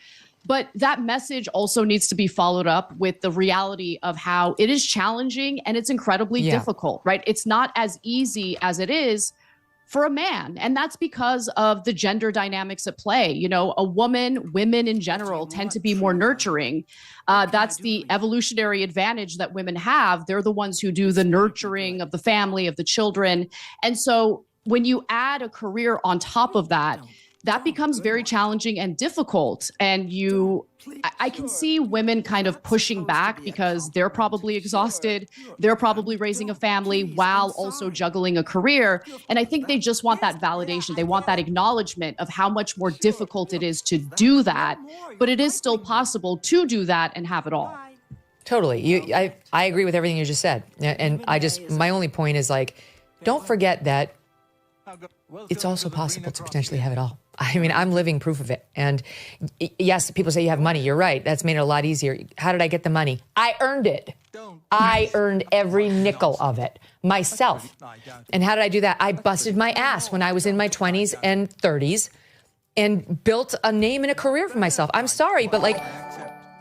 [SPEAKER 4] But that message also needs to be followed up with the reality of how it is challenging and it's incredibly difficult, right? It's not as easy as it is for a man. And that's because of the gender dynamics at play. Women in general tend to be more nurturing. That's the evolutionary advantage that women have. They're the ones who do the nurturing of the family, of the children. And so when you add a career on top of that, that becomes very challenging and difficult. And I can see women kind of pushing back because they're probably exhausted. They're probably raising a family while also juggling a career. And I think they just want that validation. They want that acknowledgement of how much more difficult it is to do that. But it is still possible to do that and have it all.
[SPEAKER 2] Totally. I agree with everything you just said. And my only point is like, don't forget that it's also possible to potentially have it all. I mean, I'm living proof of it. And yes, people say you have money. You're right. That's made it a lot easier. How did I get the money? I earned it. I earned every nickel of it myself. And how did I do that? I busted my ass when I was in my 20s and 30s and built a name and a career for myself. I'm sorry, but like,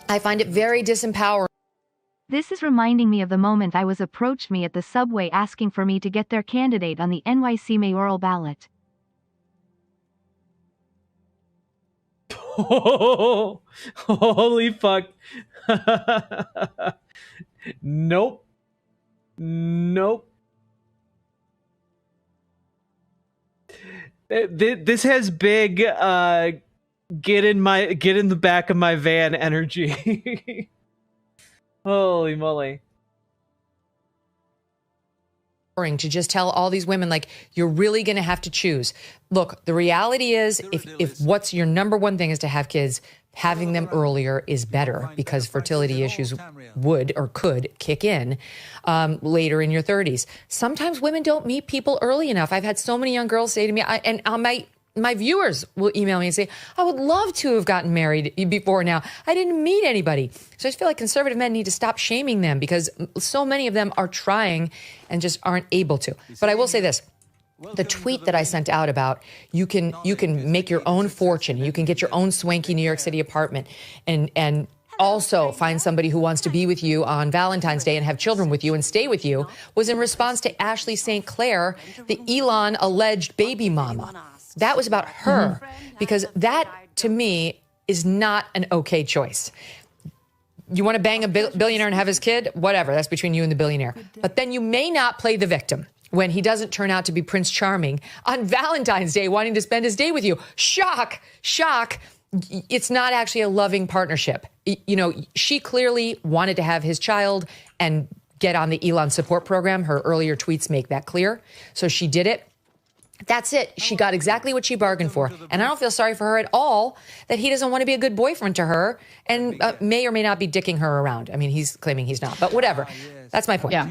[SPEAKER 2] I find it very disempowering.
[SPEAKER 5] This is reminding me of the moment I was approached me at the subway asking for me to get their candidate on the NYC mayoral ballot.
[SPEAKER 1] Oh, holy fuck. Nope. This has big get in the back of my van energy. Holy moly.
[SPEAKER 2] to just tell all these women, like, you're really going to have to choose. Look, the reality is, if what's your number one thing is to have kids, having them earlier is better, because fertility issues would or could kick in later in your 30s. Sometimes women don't meet people early enough. I've had so many young girls say to me, my viewers will email me and say, I would love to have gotten married before now. I didn't meet anybody. So I just feel like conservative men need to stop shaming them, because so many of them are trying and just aren't able to. But I will say this. The tweet that I sent out about you can make your own fortune, you can get your own swanky New York City apartment, and also find somebody who wants to be with you on Valentine's Day and have children with you and stay with you, was in response to Ashley St. Clair, the Elon alleged baby mama. That was about her, because that, to me, is not an okay choice. You want to bang a billionaire and have his kid? Whatever, that's between you and the billionaire. But then you may not play the victim when he doesn't turn out to be Prince Charming on Valentine's Day, wanting to spend his day with you. Shock, shock. It's not actually a loving partnership. You know, she clearly wanted to have his child and get on the Elon support program. Her earlier tweets make that clear. So she did it. That's it. She got exactly what she bargained for. And I don't feel sorry for her at all that he doesn't want to be a good boyfriend to her and may or may not be dicking her around. I mean, he's claiming he's not, but whatever. That's my point.
[SPEAKER 4] Yeah.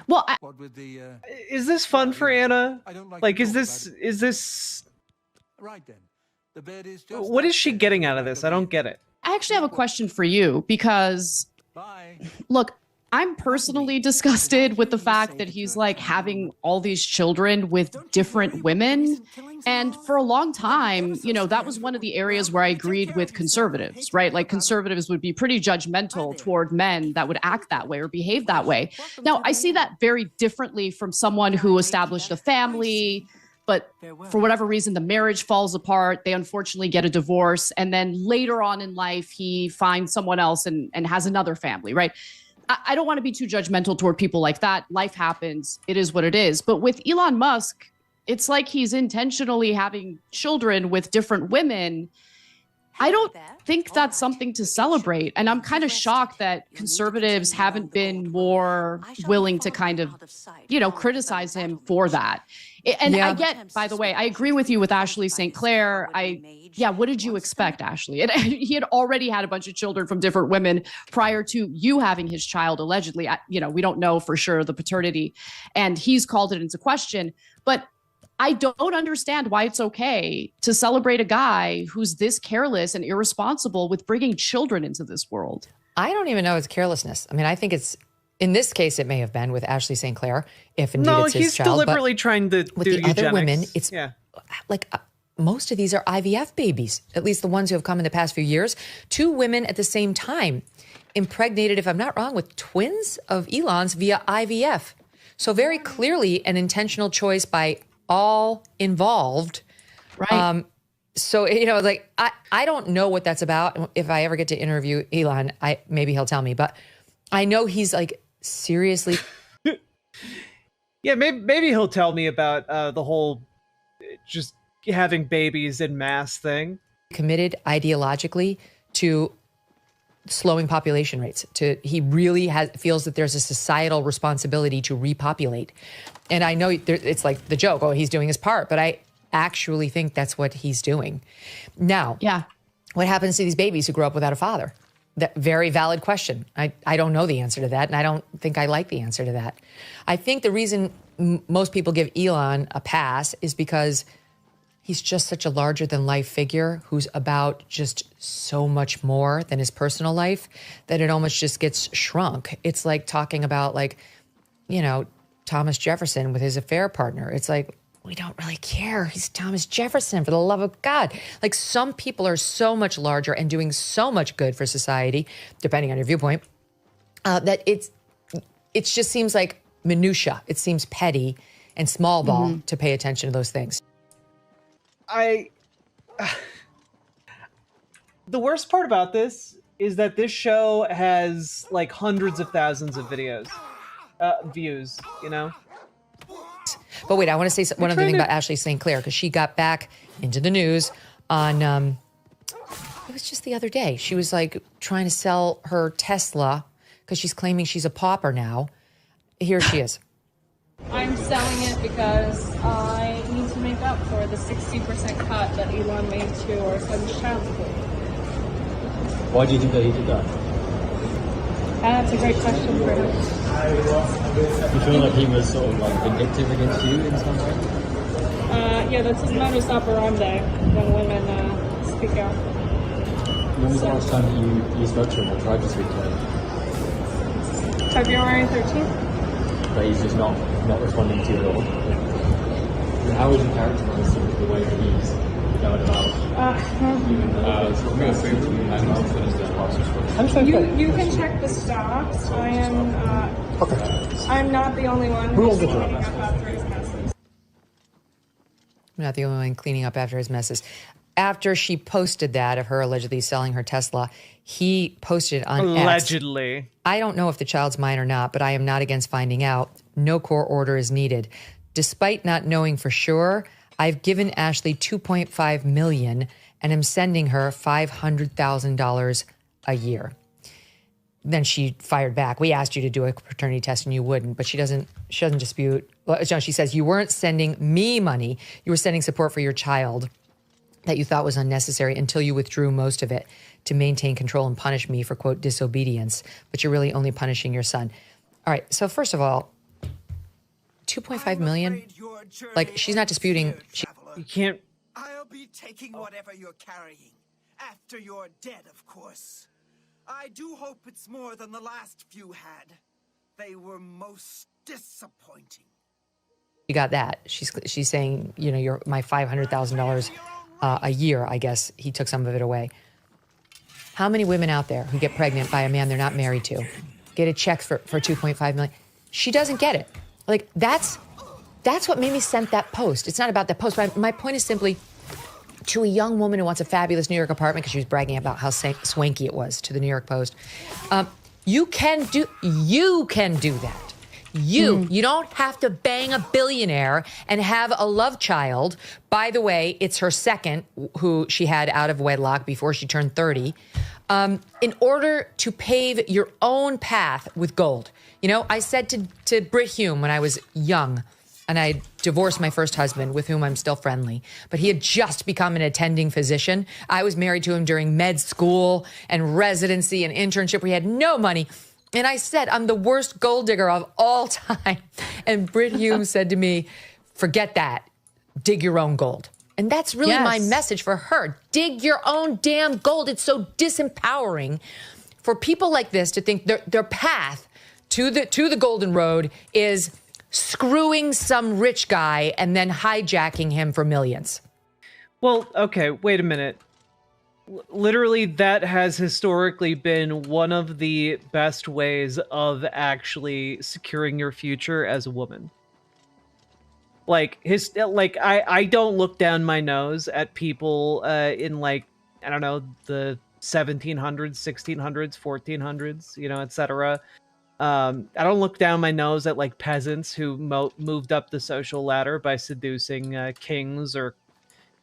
[SPEAKER 4] Well,
[SPEAKER 1] is this fun for Anna? Like, is this
[SPEAKER 12] right then? The bed is just
[SPEAKER 1] what is she getting out of this? I don't get it.
[SPEAKER 4] I actually have a question for you, because look, I'm personally disgusted with the fact that he's like having all these children with different women. And for a long time, you know, that was one of the areas where I agreed with conservatives, right? Like, conservatives would be pretty judgmental toward men that would act that way or behave that way. Now, I see that very differently from someone who established a family, but for whatever reason, the marriage falls apart. They unfortunately get a divorce. And then later on in life, he finds someone else and has another family, right? I don't want to be too judgmental toward people like that. Life happens. It is what it is. But with Elon Musk, it's like he's intentionally having children with different women. I don't think that's something to celebrate. And I'm kind of shocked that conservatives haven't been more willing to kind of, you know, criticize him for that. And I get, by the way, I agree with you with Ashley St. Clair. What did you expect, Ashley? And he had already had a bunch of children from different women prior to you having his child, allegedly. You know, we don't know for sure the paternity, and he's called it into question. But I don't understand why it's okay to celebrate a guy who's this careless and irresponsible with bringing children into this world.
[SPEAKER 2] I don't even know it's carelessness. I mean, I think it's, in this case, it may have been with Ashley St. Clair, if indeed it's his child.
[SPEAKER 1] No, he's deliberately trying to
[SPEAKER 2] with
[SPEAKER 1] do
[SPEAKER 2] the
[SPEAKER 1] eugenics.
[SPEAKER 2] other women, it's like most of these are IVF babies, at least the ones who have come in the past few years. 2 women at the same time impregnated, if I'm not wrong, with twins of Elon's via IVF. So very clearly an intentional choice by all involved.
[SPEAKER 4] Right.
[SPEAKER 2] So, you know, like, I don't know what that's about. If I ever get to interview Elon, maybe he'll tell me, but I know he's like seriously.
[SPEAKER 1] Yeah, maybe he'll tell me about the whole just having babies en masse thing.
[SPEAKER 2] Committed ideologically to slowing population rates. He really feels that there's a societal responsibility to repopulate. And I know it's like the joke, oh, he's doing his part, but I actually think that's what he's doing. Now, what happens to these babies who grow up without a father? That very valid question. I don't know the answer to that, and I don't think I like the answer to that. I think the reason most people give Elon a pass is because he's just such a larger than life figure who's about just so much more than his personal life that it almost just gets shrunk. It's like talking about, like, you know, Thomas Jefferson with his affair partner. It's like, we don't really care. He's Thomas Jefferson, for the love of God. Like, some people are so much larger and doing so much good for society, depending on your viewpoint, that it just seems like minutia. It seems petty and small ball to pay attention to those things.
[SPEAKER 1] The worst part about this is that this show has like hundreds of thousands of views, you know?
[SPEAKER 2] But wait, I want to say one other thing about Ashley St. Clair, because she got back into the news on, it was just the other day. She was like trying to sell her Tesla because she's claiming she's a pauper now. Here she is.
[SPEAKER 13] I'm selling it because I need to make up for the 60% cut that Elon made to our son's child support.
[SPEAKER 14] Why do you think that he did that?
[SPEAKER 13] That's a great question for him.
[SPEAKER 14] You feel like he was sort of like vindictive against you in some way?
[SPEAKER 13] Yeah, that's his modus operandi when women speak out.
[SPEAKER 14] When was the last time that you spoke to him or tried to speak to him?
[SPEAKER 13] February 13th.
[SPEAKER 14] But he's just not responding to you at all. How would you characterize sort of the way that he's going about
[SPEAKER 13] you can check the stocks. I'm not the only one who's cleaning up after his messes.
[SPEAKER 2] I'm not the only one cleaning up after his messes. After she posted that of her allegedly selling her Tesla, he posted on
[SPEAKER 1] allegedly.
[SPEAKER 2] X, I don't know if the child's mine or not, but I am not against finding out. No court order is needed. Despite not knowing for sure, I've given Ashley $2.5 million and am sending her $500,000 a year. Then she fired back. We asked you to do a paternity test and you wouldn't, but she doesn't dispute. Well, she says you weren't sending me money. You were sending support for your child that you thought was unnecessary until you withdrew most of it to maintain control and punish me for, quote, disobedience. But you're really only punishing your son. All right. So first of all, 2.5 million, like she's not disputing.
[SPEAKER 1] You can't.
[SPEAKER 7] I'll be taking whatever you're carrying after you're dead, of course. I do hope it's more than the last few had. They were most disappointing.
[SPEAKER 2] You got that. She's saying, you know, you're my $500,000 a year. I guess he took some of it away. How many women out there who get pregnant by a man they're not married to get a check for 2.5 million? She doesn't get it. Like that's what made me send that post. It's not about that post. But my point is simply to a young woman who wants a fabulous New York apartment because she was bragging about how swanky it was to the New York Post. You can do that. You don't have to bang a billionaire and have a love child. By the way, it's her second who she had out of wedlock before she turned 30. In order to pave your own path with gold. You know, I said to Britt Hume when I was young, and I divorced my first husband, with whom I'm still friendly, but he had just become an attending physician. I was married to him during med school and residency and internship. We had no money. And I said, I'm the worst gold digger of all time. And Britt Hume said to me, forget that. Dig your own gold. And that's really my message for her. Dig your own damn gold. It's so disempowering for people like this to think their path to the golden road is screwing some rich guy and then hijacking him for millions.
[SPEAKER 1] Well, okay, wait a minute. Literally, that has historically been one of the best ways of actually securing your future as a woman. I don't look down my nose at people in, like, I don't know, the 1700s, 1600s, 1400s, you know, etc. I don't look down my nose at, like, peasants who moved up the social ladder by seducing kings or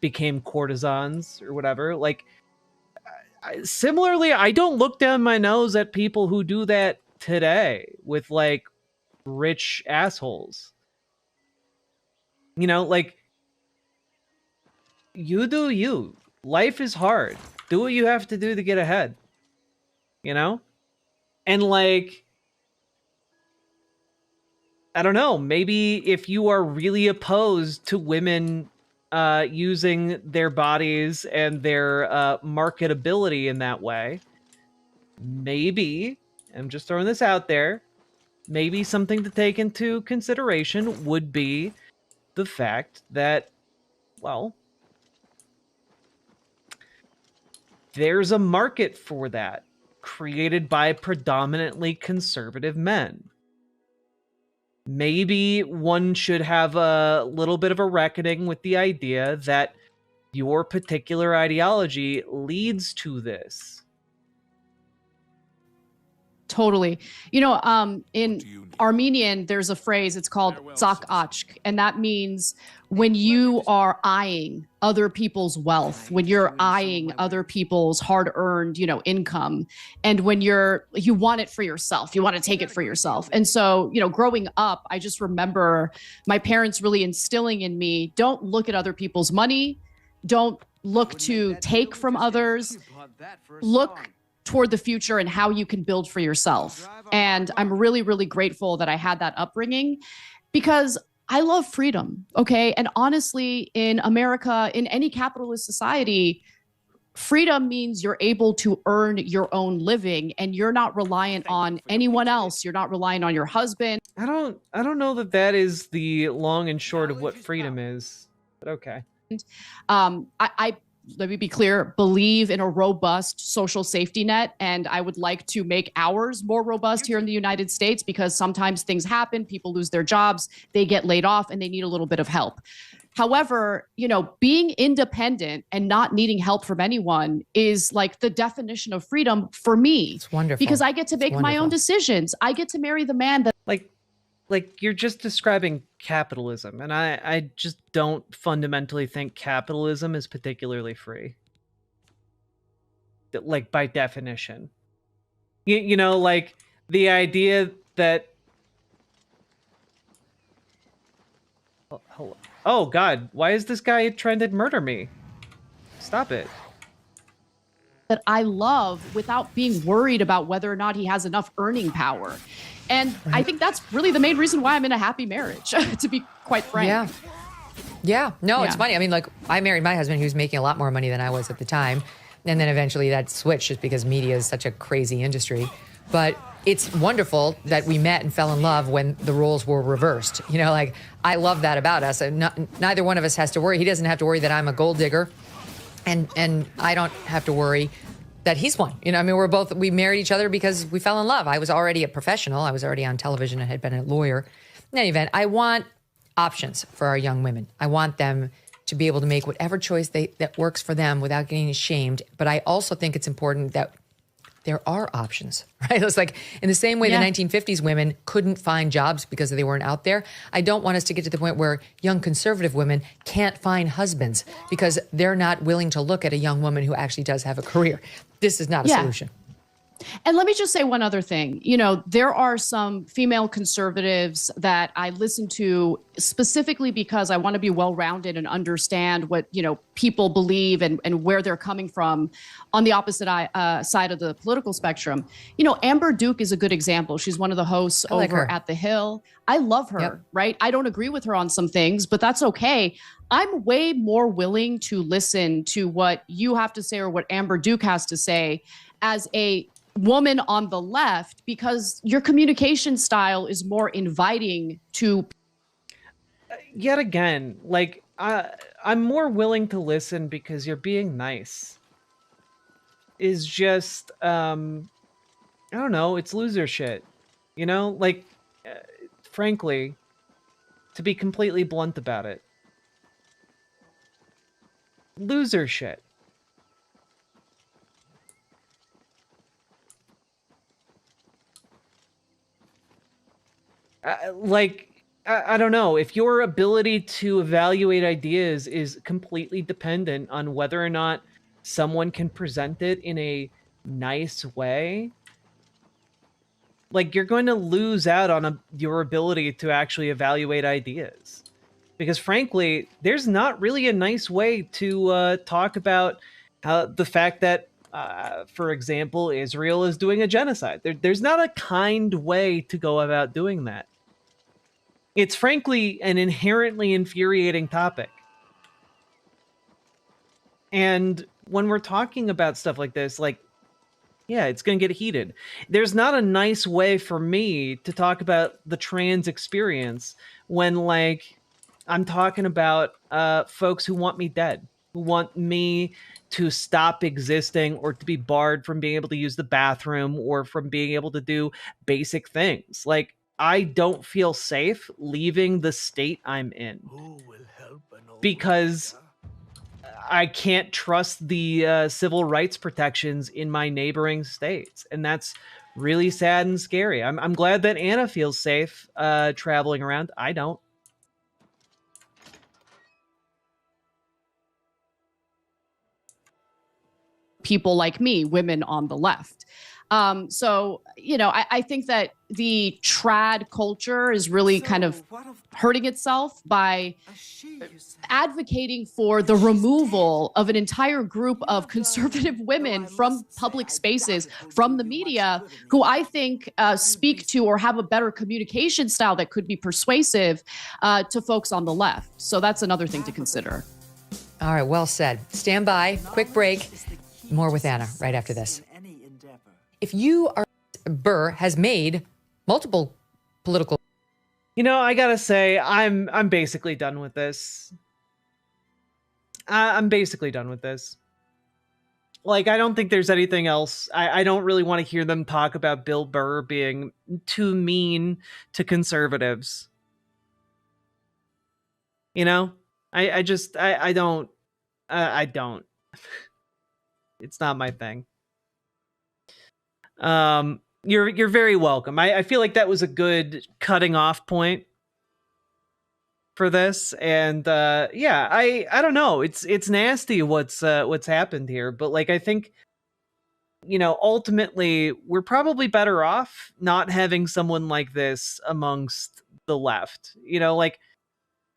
[SPEAKER 1] became courtesans or whatever. Like, similarly, I don't look down my nose at people who do that today with, like, rich assholes. You know, like, you do you. Life is hard. Do what you have to do to get ahead. You know? And, like, I don't know, maybe if you are really opposed to women using their bodies and their marketability in that way, maybe, I'm just throwing this out there, maybe something to take into consideration would be the fact that, well, there's a market for that created by predominantly conservative men. Maybe one should have a little bit of a reckoning with the idea that your particular ideology leads to this.
[SPEAKER 4] Totally. You know, in Armenian, there's a phrase, it's called zak achk, and that means when you are eyeing other people's wealth, when you're eyeing other people's hard-earned, you know, income, and when you want it for yourself, you want to take it for yourself. And so, you know, growing up, I just remember my parents really instilling in me, don't look at other people's money, don't look to take from others, look toward the future and how you can build for yourself. And I'm really, really grateful that I had that upbringing because I love freedom. Okay. And honestly, in America, in any capitalist society, freedom means you're able to earn your own living and you're not reliant on anyone else. You're not reliant on your husband.
[SPEAKER 1] I don't know that that is the long and short of what freedom is, but okay.
[SPEAKER 4] I let me be clear, believe in a robust social safety net. And I would like to make ours more robust here in the United States because sometimes things happen, people lose their jobs, they get laid off, and they need a little bit of help. However, you know, being independent and not needing help from anyone is like the definition of freedom for me.
[SPEAKER 2] It's wonderful.
[SPEAKER 4] Because I get to make my own decisions. I get to marry the man that
[SPEAKER 1] like you're just describing capitalism, and I just don't fundamentally think capitalism is particularly free. Like by definition. You know, like the idea that oh God, why is this guy trying to murder me? Stop it.
[SPEAKER 4] That I love without being worried about whether or not he has enough earning power. And I think that's really the main reason why I'm in a happy marriage, to be quite frank.
[SPEAKER 2] Yeah. Yeah. No, it's funny. I mean, like, I married my husband, who was making a lot more money than I was at the time. And then eventually that switched just because media is such a crazy industry. But it's wonderful that we met and fell in love when the roles were reversed. You know, like, I love that about us. Neither one of us has to worry. He doesn't have to worry that I'm a gold digger. And I don't have to worry that he's one. You know, I mean, we married each other because we fell in love. I was already a professional. I was already on television. I had been a lawyer. In any event, I want options for our young women. I want them to be able to make whatever choice that works for them without getting ashamed. But I also think it's important that there are options, right? It's like in the same way the 1950s women couldn't find jobs because they weren't out there. I don't want us to get to the point where young conservative women can't find husbands because they're not willing to look at a young woman who actually does have a career. This is not a solution.
[SPEAKER 4] And let me just say one other thing. You know, there are some female conservatives that I listen to specifically because I want to be well-rounded and understand what, you know, people believe and where they're coming from on the opposite side of the political spectrum. You know, Amber Duke is a good example. She's one of the hosts over at The Hill. I love her, right? I don't agree with her on some things, but that's okay. I'm way more willing to listen to what you have to say or what Amber Duke has to say as a woman on the left, because your communication style is more inviting to.
[SPEAKER 1] Yet again, like I'm more willing to listen because you're being nice. Is just I don't know, it's loser shit. You know, like frankly, to be completely blunt about it. Loser shit. I don't know, if your ability to evaluate ideas is completely dependent on whether or not someone can present it in a nice way, like you're going to lose out on your ability to actually evaluate ideas. Because frankly, there's not really a nice way to talk about the fact that, for example, Israel is doing a genocide. There's not a kind way to go about doing that. It's frankly an inherently infuriating topic. And when we're talking about stuff like this, like, yeah, it's going to get heated. There's not a nice way for me to talk about the trans experience when, like, I'm talking about folks who want me dead, who want me to stop existing or to be barred from being able to use the bathroom or from being able to do basic things. Like, I don't feel safe leaving the state I'm in because I can't trust the civil rights protections in my neighboring states. And that's really sad and scary. I'm glad that Anna feels safe traveling around. I don't.
[SPEAKER 4] People like me, women on the left. So, you know, I think that the trad culture is really kind of hurting itself by advocating for the removal of an entire group of conservative women from public spaces, from the media, who I think speak to or have a better communication style that could be persuasive to folks on the left. So that's another thing to consider.
[SPEAKER 2] All right, well said. Stand by, quick break. More with Anna right after this. If you are, Burr has made multiple political.
[SPEAKER 1] You know, I gotta say, I'm basically done with this. I'm basically done with this. Like, I don't think there's anything else. I don't really want to hear them talk about Bill Burr being too mean to conservatives. You know, I don't. It's not my thing. You're very welcome. I feel like that was a good cutting off point for this, and yeah, I don't know. It's nasty what's happened here, but like I think, you know, ultimately we're probably better off not having someone like this amongst the left. You know, like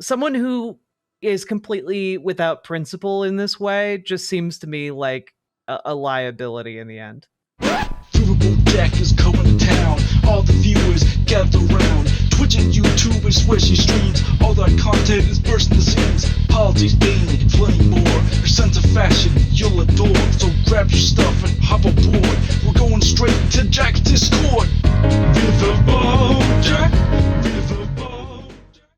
[SPEAKER 1] someone who is completely without principle in this way just seems to me like a liability in the end.
[SPEAKER 15] Riverboat Jack is coming to town. All the viewers gather around. Twitch and YouTube and switching streams. All that content is bursting the scenes. Politics, daily, flame more. Your sense of fashion, you'll adore. So grab your stuff and hop aboard. We're going straight to Jack's Discord. Riverboat Jack.